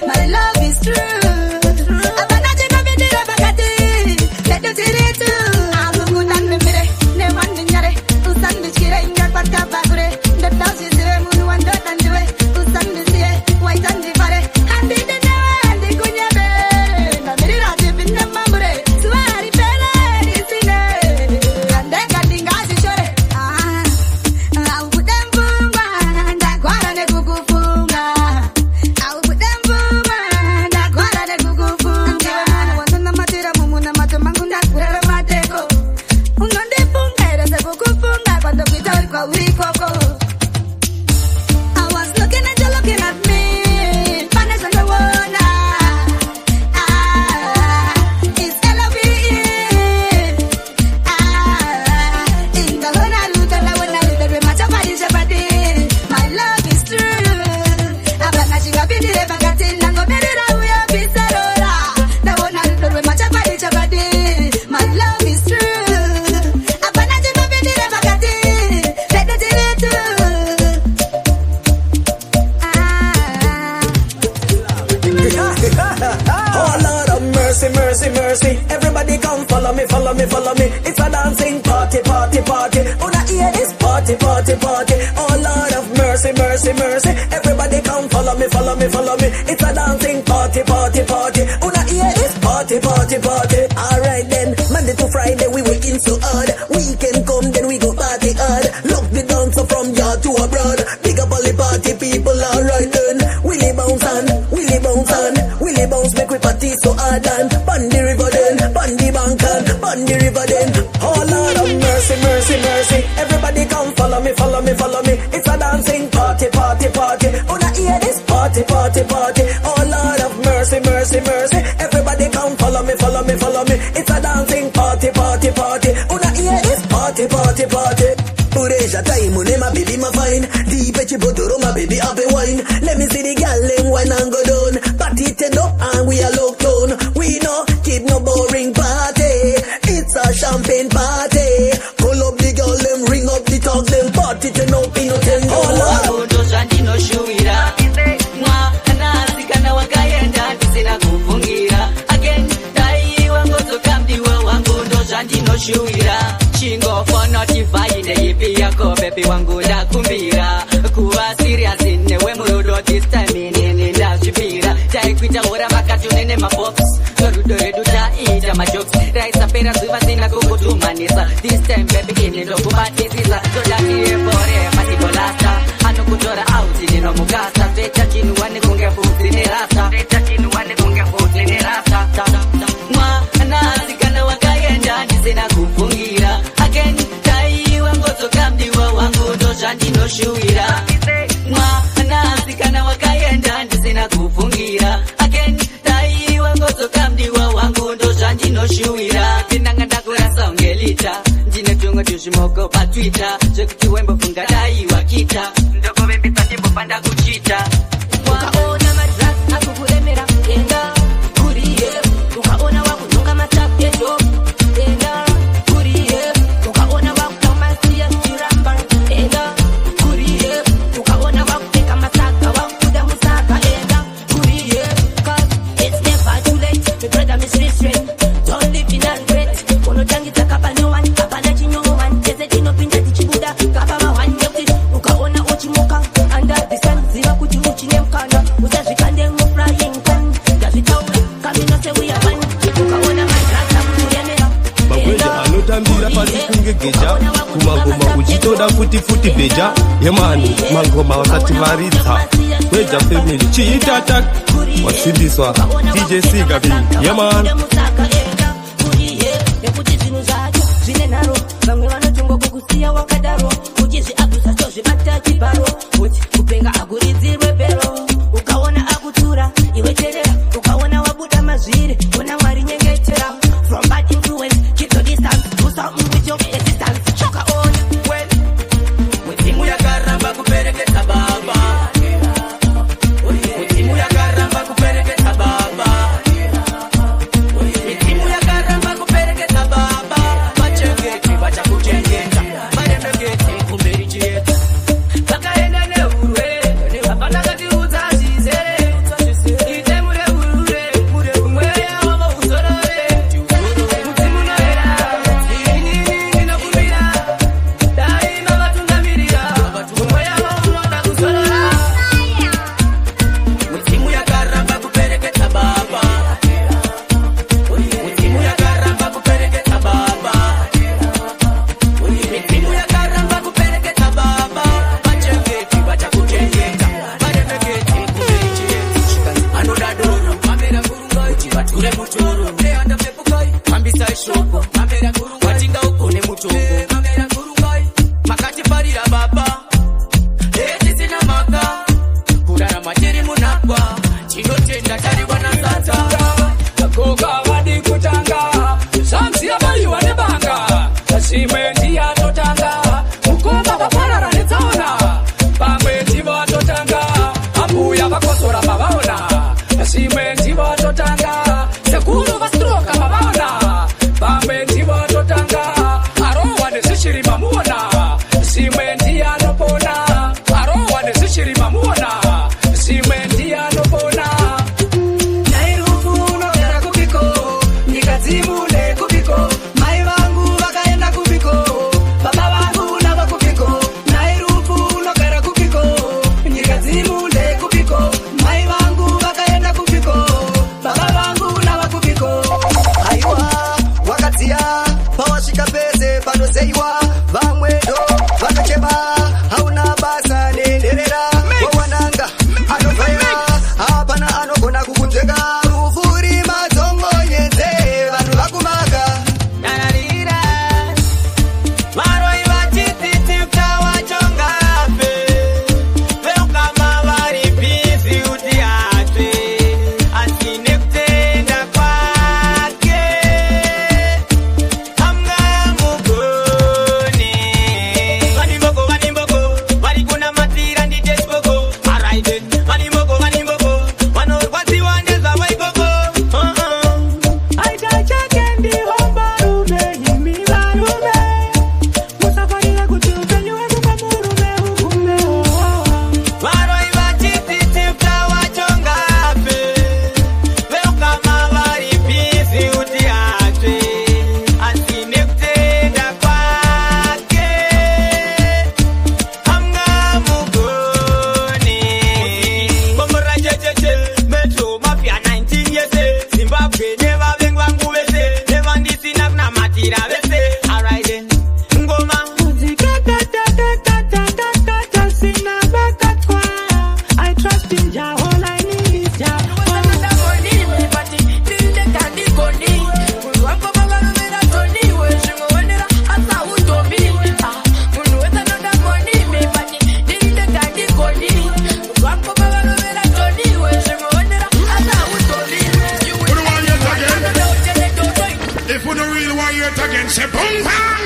My love is true. Apana chingapindire pakati ledu tiri tu. Akukutandimire newandinyare usandichire ingatpata bakure ndotazvizive munhu wandotandiwe usandiziye waitandifare handidi newe ndikunyebere ndamirira tipinde mamure zuva haripere risine andega ndingazvishore aubude mvungwa ndagwara nekukufunga aubude mvungwa ndagwara nekukufunga. Ndiwe munhu wandonamatira mumunamatiro mangu ndakureva mateko unondifunga here sekukufunga kwandokuita uri kwauri ikoko. I was looking and you're looking at me. Pane zvandaona. It's L-O-V-E. Ingaona rudo ndaona rudo rwemachokwadi chokwadi. My love is true. Apana chingapindire pakati ndangomirira uyo pisarora. Ndaona rudo rwemachokwadi chokwadi. My love is true. Apana chingapindire pakati ledu tiri tu. Oh Lord of mercy, mercy, mercy. Everybody come follow me, follow me, follow me. It's a dancing party, party, party. Wanna hear this party, party, party. Oh Lord of mercy, mercy, mercy, mercy. Everybody come follow me, follow me, follow me. It's a dancing party, party, party. Una hear this party, party, party. Alright then, Monday to Friday we working so hard. Weekend come then we go party hard. Look the dancer from yard to abroad. Big up all the party people, alright then. Willie bounce on, Willie bounce on. Willie bounce make we party so hard and Bandy river then, Bandy bank and Bandy river then. Oh Lord of mercy, mercy, mercy. Everybody come follow me, follow me, follow me. It's a dancing party, party, party. Una hear this party, party, party. Oh Lord of mercy, mercy, mercy. Everybody come follow me, follow me, follow me. It's a dancing party, party, party. Una hear this party, party, party. Pureja time, my baby, my fine. Deep at your bottle, my baby, have a wine. Let me see the gal, them wine and go down. Party turn up and we are locked down. We no keep no boring party. It's a champagne party. Call up the girl, them ring up the talk, them party turn up in no ten. Oh Lord, no shuira. Mwa anasikana wakaenda tisina kufungira. Again, dai wangu tokamdiwa wangu no shuira. Chingo fono tifaine ipi yako baby wangu da kumbira. Kuwa serious newe murudo this time nini da shibira. Jai kuita ora wakati unene mapops. Norudo eduta ija majokes. Raisa pera suva zina kukutumanisa. This time baby ini ndo kubatisiza. Soda kiye bore matibolasta. Ano kutora out nino mugasa. Twecha chinu wane kunge fuzi ni rasa. Twecha chinu wane kunge fuzi ni rasa. Mwa anasikana wakaenda nisina kufungira. Again, tai wangu tokamdiwa wangu doshanji no shuira. Mwa anasikana wakaenda nisina kufungira. Again, tai wangu tokamdiwa wangu doshanji no shuira. Tinanganda kurasa ungelita. Jine tungo tushimoko pa Twitter. Chekuti wembo funga dai wakita. Ndoko bebe tatibo panda kuchita. Ukaona madrak akukulemera enda kuriye. Ukaona wakununga matap yeto enda kuriye. Ukaona wakutamasiya chiramba enda kuriye. Ukaona wakuteka masaka wakuda musaka enda kuriye. Cause it's never too late. My brother Miss Restraint. Don't live in a regret. Kono jangi takapa no one. Kapana chinyo one. Jese dino pinja tichibuda. Kapama one yokti. Ukaona uchimoka. Under the sun. Zima kuchi uchine mkanda. Uzashikande mu flying pan. Gavitaula. Kamina se we are one. Ukaona madrasa mkuyemera. Bagweja anotambira pasi geja. Kumangoma uchitoda futi beja. Yemani mangoma wakati varitha. Weja family chiita attack. Wasindiswa DJ Sigabi. Yemani Zine naro, bangwe wanochungo kukusia wakadaro. Ujizi abusa choshi bata kibaro. Uti kupenga agurizirwe pero. Ukaona agutura, iwe terera. Ukaona wabuda mazwiri, wana wari nyengetera. From bad influence, keep your distance. Do something with your existence. Choka on, well. Mutimu ya karamba kupereke tababa. Mutimu ya karamba kupereke tababa. Mutimu If you don't really want it again, say boom bang.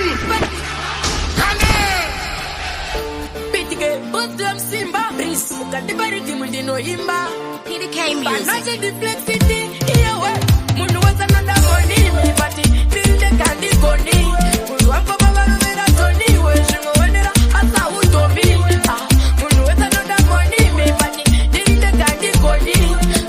Pitike, bust them Simba. Prince, muka di bari di multi no imba. PDK music. Panache di flexity, yeah way. Munu wasa nanda money, me party. Tilde kandi koni. Munu wako baba lumera toni. We shingo wenera asa utomi. Munu wasa nanda money, me party. Tilde kandi koni.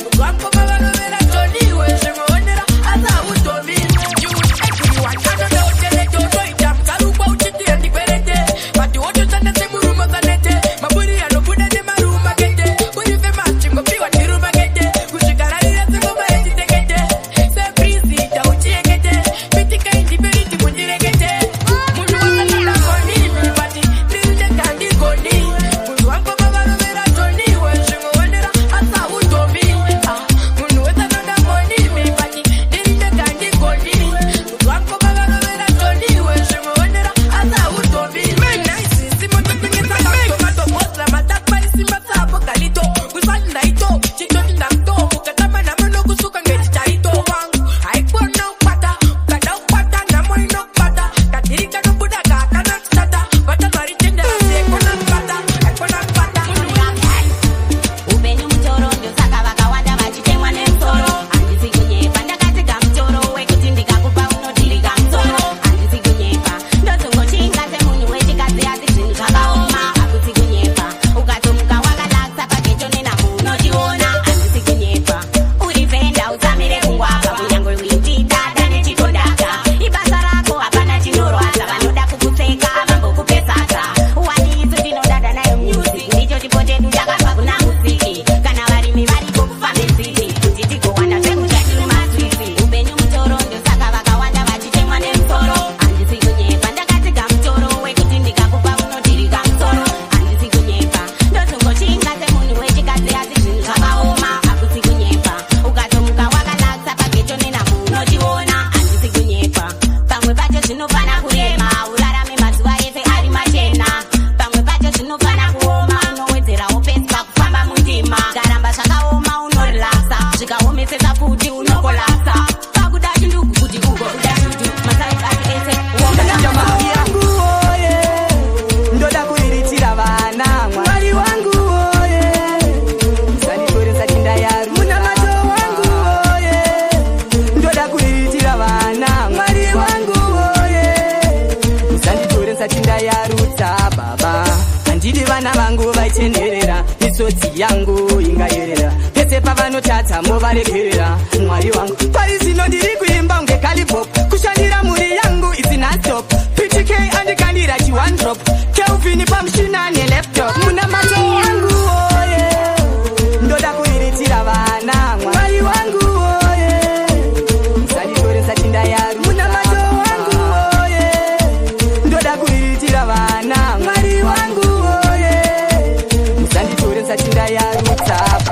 Munu wako baba lumera toni. We shingo wenera asa utomi. You everyone, I don't know tell it to right up. Kalu kwa uchiti andi kwerete. Pati wote sana semu rumo zanete. Maburi ya lokuda de maruma kete. Uri fe machingo piwa tiruma kete. Kushikara lila semu baeti tekete. Se breezy ta uchie kete. Pitika indi beriti kundire kete. Munu wasa nala koni mi pati. Tilde kandi koni. Munu wako baba lumera toni. We shingo wenera asa utomi. Munu wasa nala koni mi pati. Tilde kandi koni. Munu wako baba lumera toni. We shingo wenera asa utomi. Nice, simo tupingeza kato. Mato mosla matakpa isimba sapo kalito. Kusanda ito, chito tindakto. Mukatama na mono kusuka ngeti charito wangu. Haikuwa na upata, kada upata na moi no pata. Katirika no budaka, kana stata. Bata maritende ase kona mpata. Haikuwa na mpata. Ubenyu mtoro ndio saka wakawanda machitemwa ne mtoro. Andisikunyepa ndakatika mtoro wekutindika kupa unotirika mtoro. Andisikunyepa ndozongochinga semunhu wechikazi asi zvinhu zvakaoma. Akusikunyepa ukatomuka wakalaksa pagecho nena munochiona. Andisikunyepa uri venda utsamire kungwapa kunyange uitidada nechitodaka. Ibasa rako hapana chinorwadza vanoda kukuseka vambokupesaka. Wanizo ndinodada nayo music ndicho chipo chedu chakabva kuna musiki. Kana varimi varipo kufambe city kuti tigowana zvekuchati maswisi. Ubenyu mutoro ndio saka vakawanda vachitemwa nemutoro. Andisikunyepa ndakatika mutoro wekuti ndikakupa unotirika mutoro. Andisikunyepa ndozongochinga semunhu wechikazi asi zvinhu zvakaoma. Akusikunyepa ukatomuka wakalaksa pagecho nena munochiona. Andisikunyepa pamwe pacho zvinofana kurema urarame mazuva ese ari machena. Pamwe pacho zvinofana kuoma unowedzerawo pesi pakufamba mundima. Karamba zvakaoma unorilasa zvikaomesesa futi unokolapsa. Pakuda chindugu kuti ugobuda chutu masaiti ake ese Jamani yangu oye, ndoda kuriritira vana. Mwari wangu oye, msanitoresa chinda yaru. Muna mato wangu oye, ndoda kuriritira vana. Mwari wangu oye, msanitoresa chinda yaru baba. Handidi vana vangu vaitenherera, misodzi yangu ingayerera. Pese pavanotata movaregerera. Mwari wangu pari zino ndiri kuimba unge kalipop. Kushandira muri yangu isina stop. PTK andikandira chi one drop. Kelvin pamshina ne laptop. Muna mato wangu oye, ndoda kuriritira vana. Mwari wangu oye, msanitoresa chinda yaru. Muna mato wangu oye, ndoda kuriritira vana. Mwari wangu oye, msanditoresa chinda yaru.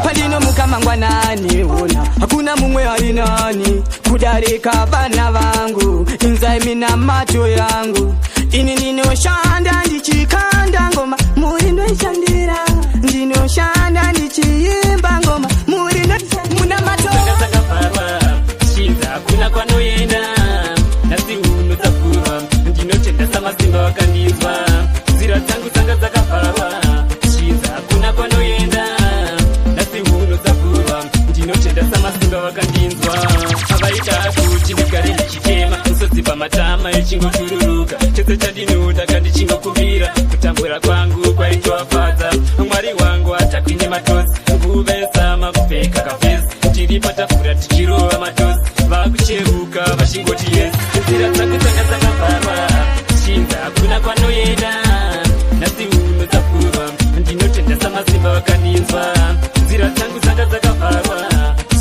Pandino mukamangwanani ona hakuna mumwe ari nani kudarika vana vangu. Inzai mina macho yangu ini ndinoshanda ndichikanda ngoma. Muri ndoishandira ndinoshanda ndichiimba ngoma. Muri muna macho Sakaparwa shinza kuna kwanoenda nasi uno dzapurwa. Ndinochenda samasimba wakandizwa. Nzira dzangu dzanga dzakaparwa shinza kuna kwanoenda nasi uno dzapurwa. Ndinochenda samasimba wakandinzwa. Avaita kuti ndigare ndichitema musodzi pamatama echingochururuka. Chese chandinoda kandichingokumbira kutambura kwangu kwaitowafadza. Mwari wangu atakwine matozi nguva yesama kupfeka kafesi. Tiri patafura tichirova matozi vakucheruka vachingoti yes. Nzira dzangu dzanga dzakaparwa shinza kuna kwanoenda nasi uno dzapurwa. Ndinotenda samasimba wakandinzwa. Nzira dzangu dzanga dzakaparwa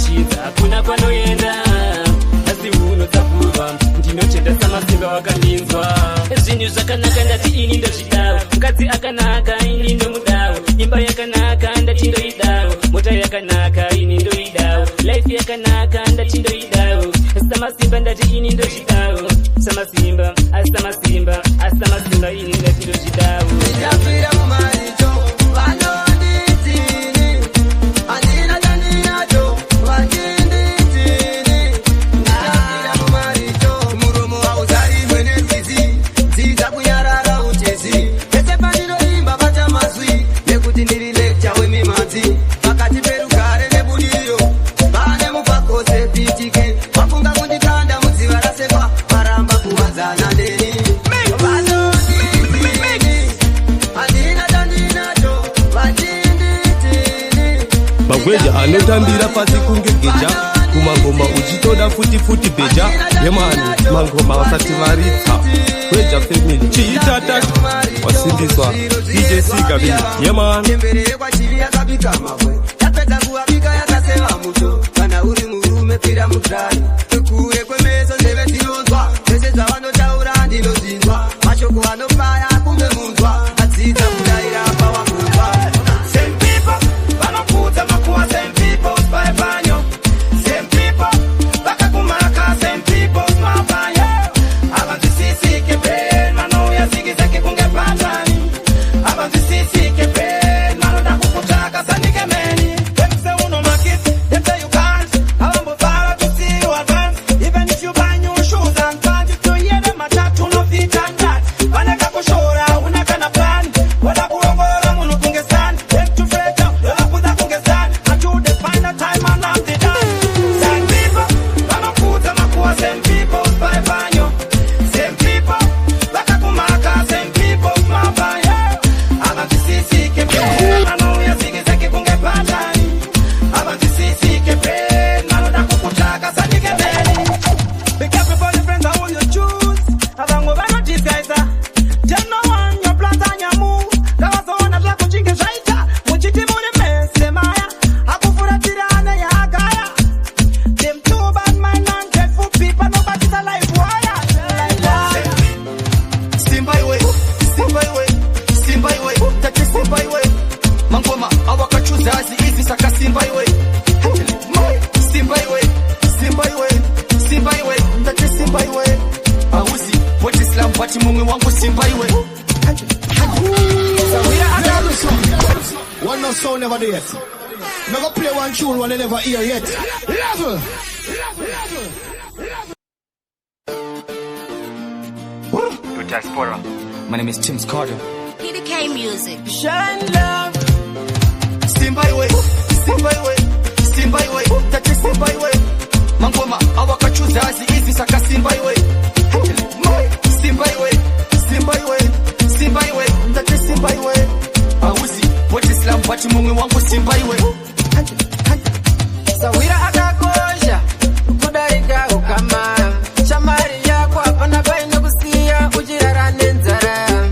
shinza kuna kwanoenda nasi uno dzapurwa. Ndinotenda samasimba wakandinzwa. Zvinhu zvakanaka ndati ini ndozvidawo. Mukadzi akanaka ini ndomudawo. Imba yakanaka ndati ndoidawo. Mota yakanaka ini ndoidawo. Life yakanaka ndati ndoidawo. Samasimba ndati ini ndozvidawo. Samasimba asi samasimba asi samasimba ini ndati ndozvidawo. Ndapfira mumaricho vanonditini andina chandinacho vachinditini. Ndapfira mumaricho anotambira pasi kunge geja kumangoma uchitoda futi beja yemani mangoma wasati varitsa Weja family chiitata wasimbiswa DJ Sigabi yemani yapedza kuwabika yakaseva muto kana uri murume pira mutrari kure kwemeso nzeve dzinonzwa zvese zvavanotaura ndinodzinzwa mashoko anopaya kumbe munzwa adzidza kudaira pawakunzwa same people vanokudza makuwa same people spaipanyo same people vakakumaka same people smapanyo avanzwisisike pen manouya zigizeki kunge patani avanzwisisike pen manoda kukutaka sanike meni. My name is Tim Carter. PDK Music. Shine love. Simba iwe, Simba iwe, Simba iwe, tate Simba iwe. Mangoma awakachuzazi hizi saka Simba iwe. Simba iwe, Simba iwe, Simba iwe, tate Simba iwe. Awuzi, what Islam bati mungu wangu Simba iwe. Sawira akakosha, kudarika ukama. Shamari yako hapana baina kusia, ujirara nenzara.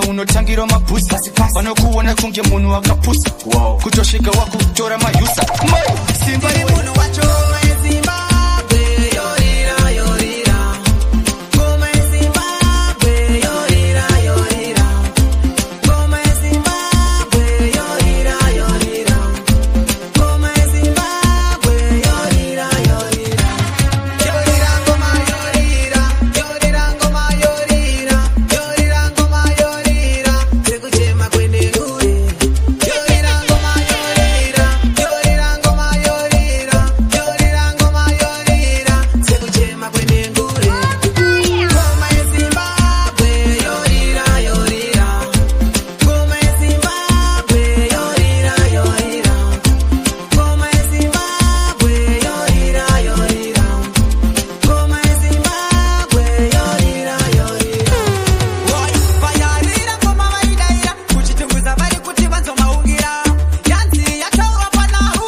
Unotangiro mapusa vanokuona kunge munhu wakapusa kutosvika wakutora mayusa Simba munhu wacho Zimbabwe yorira yorira ngoma Zimbabwe yorira yorira ngoma Zimbabwe yorira yorira ngoma Zimbabwe yorira yorira yorira ngoma yorira yorira ngoma yorira yorira ngoma yorira sekuchema kwende kure yorira ngoma yorira yorira ngoma yorira yorira ngoma yorira sekuchema kwende kure ngoma Zimbabwe yorira yorira ngoma Zimbabwe yorira yorira ngoma Zimbabwe yorira yorira ngoma Zimbabwe yorira yorira vayarira ngoma vaidaira kuchitunguza vari kuti vanzomaungira yanzi yataura panahu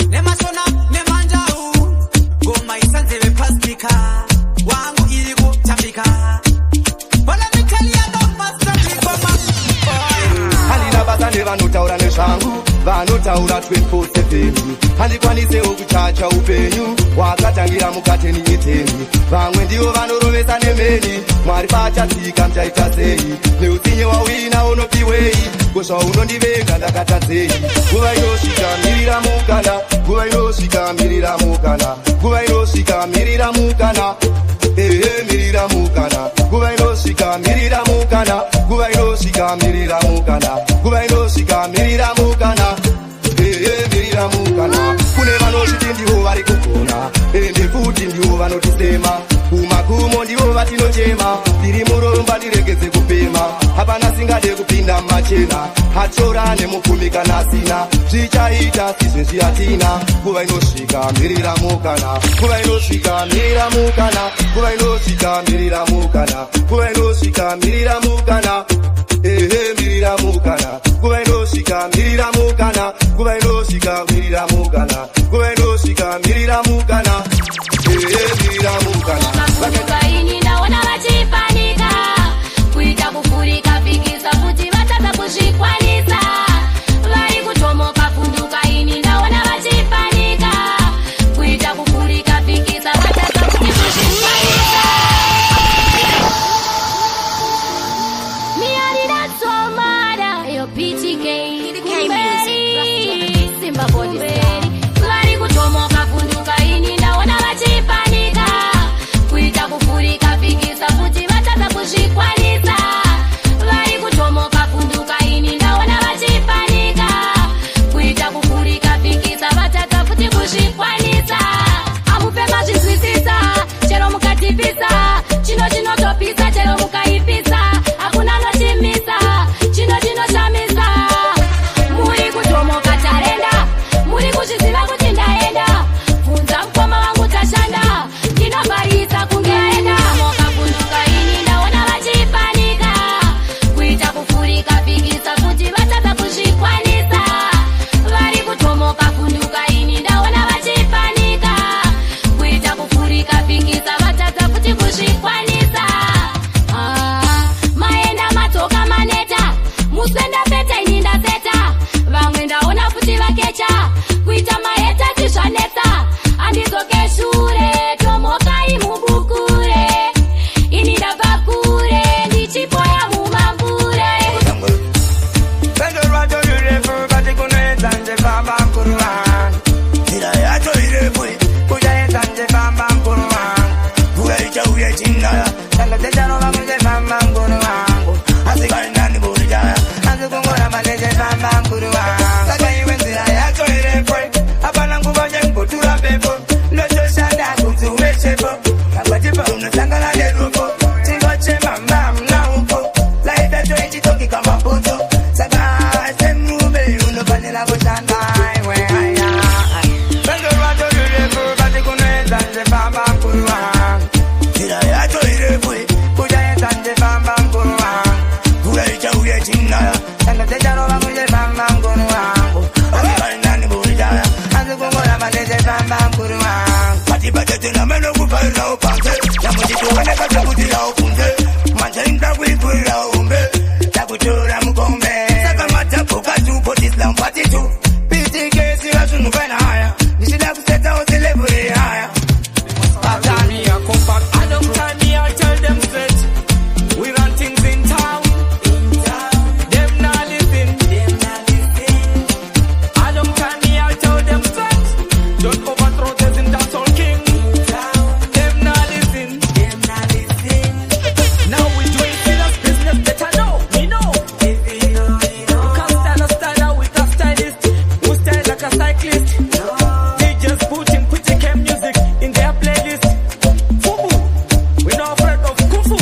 nemasona nemanjau ngoma isanzeve pasika wangu iri kutambika handina basa nevanotaura nezvangu vanotaura 24/7 handikwanisewo kuchacha upenyu hwakatangira mukateni yeteni vamwe ndivo vanorovesa nemeni mwari pachatsika mchaita sei neutsinye wawina unopiwei kozva unondivenga ndakatadzei nguva inosvika mirira mukana nguva inosvika mirira mukana nguva inosvika mirira mukana mirira mukana nguva inosvika mirira mukana mukana, nguva inosvika mirira mukana, nguva inosvika mirira mukana, mirira mukana. Kune vanosviti ndivo vari kugona, ende futi ndivo vanotisema, kumakumo ndivo vatinochema, tiri muromba ndiregedze kupema, hapana singade kupinda machena, hatora nemupfumi kana sina, zvichaita sizvezvi hatina, nguva inosvika mirira mukana, nguva inosvika mirira mukana, nguva inosvika mirira mukana, nguva inosvika mirira mukana, mirira mukana, nguva inosvika mirira mukana, nguva inosvika mirira mukana, nguva inosvika mirira mukana, mirira mukana. Vakukaini naona vachipanika kuita kufurika fikisa kuti vatadza kuzvikwanisa vari kutomoka fundukaini naona vachipanika kuita kufurika fikisa vatadza kuti kuzvikwanisa miarinatsomada yo PTK Simba body vari kutomoka fundukaini naona vachipanika kuita kufurika fikisa kuti vatadza kuzvikwanisa vari kutomoka fundukaini naona vachipanika kuita kufurika fikisa vatadza kuti kuzvikwanisa amupema zvinzwisisa chero mukatipisa chino chinotopisa chero mukaipisa hakuna nochimisa chino chinoshamisa muri kutomoka tarenda muri kuzviziva kuti ndaenda bvunza mukoma wangu tashanda ndinobharisa kunge aenda moka fundukaini ndaona vachipanika kuita kufurika fikisa kuti vatadza kuzvikwanisa vari kutomoka fundukaini ndaona vachipanika kuita kufurika fikisa vatadza kuti kuzvikwanisa maenda matoka maneta musenda peta ini ndaseta vamwe ndaona futi vakecha kuita maheta tizvanetsa andidzoke shure tomokai mubukure ini ndabva kure ndichipoya mumambure Pendo rato yurefu kati kunoedza njefamba mkuru wangu Ira yacho irefu kujaedza njefamba mkuru wangu Kuya ichauye chingaya Sanga techarova kunjefamba mkuru wangu Asikari nani burijaya Asikungora mane njefamba mkuru wangu Saka iwe nzira yacho irefu Hapana nguva jengutura pepo Nochoshanda kutuwe chepo Kakwachipa unosangana nerupo Chingo chemamba mna upo Laida cho ichitoki kama puto Saka semube unofanela kushanda Iwe haya Pendo rato yurefu kati kunoedza njefamba mkuru wangu Ira yacho irefu kujaedza njefamba mkuru wangu Kuya ichauye chingaya Sanga techarova kunjefamba mkuru wangu Asikari nani burijaya Asikungora mane njefamba mkuru wangu Patipatete na meno kupaira upanze Namujituwane kata kutira upunze Manje inda kuikwira umbe Takutura mkombe Saka matapuka tupo Islam pati tu PTK sila sunufena haya Nishida kuseta usilevure haya Batani I come back. I don't time me, I tell them straight. We run things in town. Them not listen. I don't time me, I tell them straight. Don't overthrow this in dancehall king. Them not listen. Now we doing serious business, better know. We know. You can't stand a styler with a stylist who style like a cyclist. They just put cam music in their playlist. Fubu, we not afraid of kufu.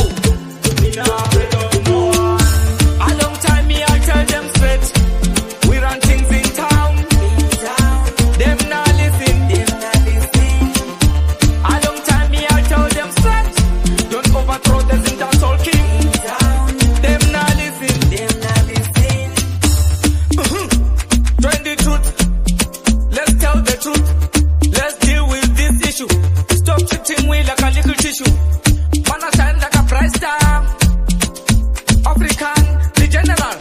We not afraid of no one. A long time me, I tell them straight. We run things in town. Them not listen. A long time me, I tell them straight. Don't overthrow the dancehall king. Them not listen. Trying the truth. Let's tell the truth. Let's deal with this issue. Stop treating we like a little tissue. Man, I shine like a bright star. African, the general.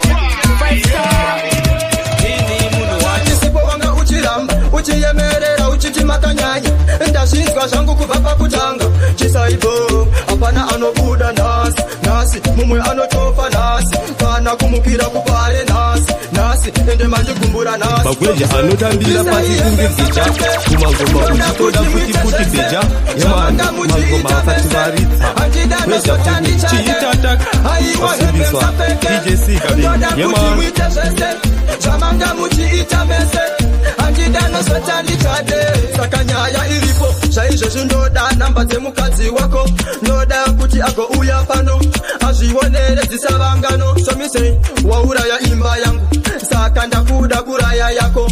Bright star. Nisipowanga uchiramba uchiyemerera uchichimakanyanya ndazvinzwa zvangu kubva pakutanga chisaibo hapana anobuda nhasi mumwe anotofa nhasi kana kumukira kupare nhasi pasi ende manje kumbura nasi Magweja anotambira pasi kunge geja kumangoma uchitoda kuti beja yemani mangoma asati varitsa Gweja femi chiitata wasimbiswa DJ Sikabi yemani Chamanga muchiita mese Anjidano sotandi chade Saka nyaya ilipo Shaisho shindoda namba mukadzi wako Noda kuti ako uya pano Azvionere zisavangano So me say wauraya imba yangu Saka ndakuda kuraya yako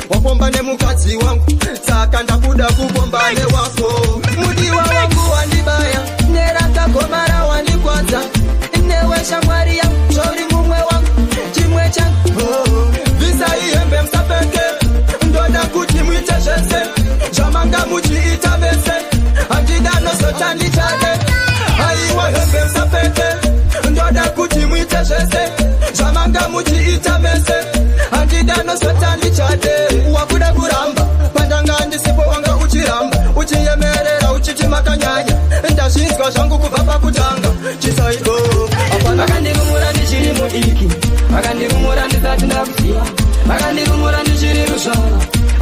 Wapomba ne mukadzi wangu Saka ndakuda kupomba ne wako Mudiwa wangu wandibaya Neraka komara wandikwaza Newe shamwari yangu Shori mumwe wangu Chimwe changu Visa iembe msapeke Ndoda kuti mwite shese Jamanga muchiita mese Anjidano sotandi chade Aiwa hembe msapeke Ndoda kuti mwite shese Jamanga muchiita mese Anjidano sotandi chade Wakuda kuramba Pandanga ndisipo wanga uchiramba Uchiyemerera uchichimakanyanya Ndashinzwa zvangu kubaba kutanga Chisaibo Akandirumura ndichiri mudiki Akandirumura ndisati ndakusiya Akandirumura ndichiri rushara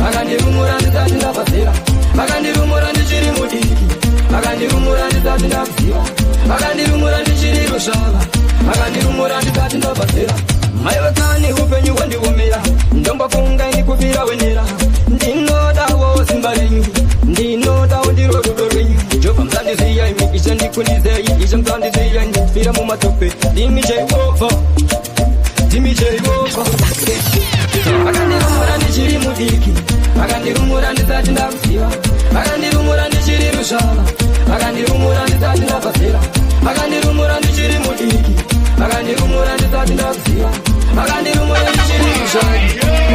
Akandirumura ndisati ndapasira Akandirumura ndichiri mudiki Akandirumura ndisati ndakusiya Akandirumura ndichiri rushara Akandirumura ndisati ndapasira Maiwe kani upenyu wandiumira Ndombafunga ndikufira wenera Ndinodawo simba renyu Ndinodawo ndirododo renyu Jova msandiziya imi isha ndikundizeyi Isha msandiziya ndifira mu matope Dimi Jehova Dimi Jehova Akandirumura ndichiri mudiki Akandirumura ndisati ndakusiya Akandirumura ndichiri rushara Akandirumura ndisati ndapasira Akandirumura ndichiri mudiki Akandirumura ndisati ndakusiya Akandirumura ndichiri rushara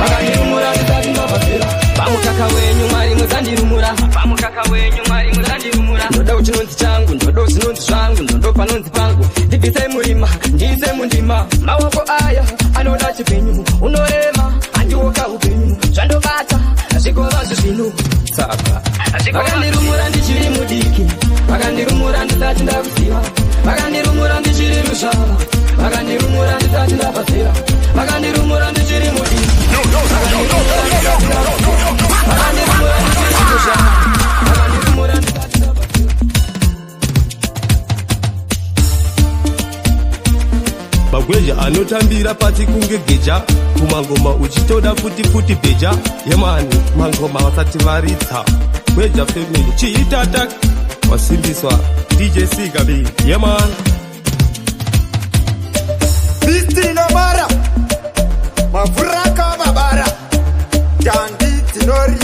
Akandirumura ndisati ndapasira Pamukaka wenyu mwari muzandirumura Pamukaka wenyu mwari muzandirumura Ndoda uchinonzi changu Ndoda uchinonzi zvangu Ndodo panonzi pangu Ndibvise murima Ndiise mundima Mawako aya Anoda chipenyu Unorema Andiwoka upenyu Zvandobata Zvikova zvezvinu Saka Akandirumura ndichiri mudiki Akandirumura ndisati ndakusiya Akandirumura ndichiri rushara Akandirumura ndisati ndapasira Akandirumura ndichiri mudiki Akandirumura ndisati ndakusiya Akandirumura ndichiri rushara Akandirumura ndisati ndapasira Magweja anotambira pati kunge geja kumangoma uchitoda futi beja yemani mangoma wasati varitsa Gweja family chiitata wasimbiswa DJ Sikabi yemani Mavuraka mabara Dandi tinori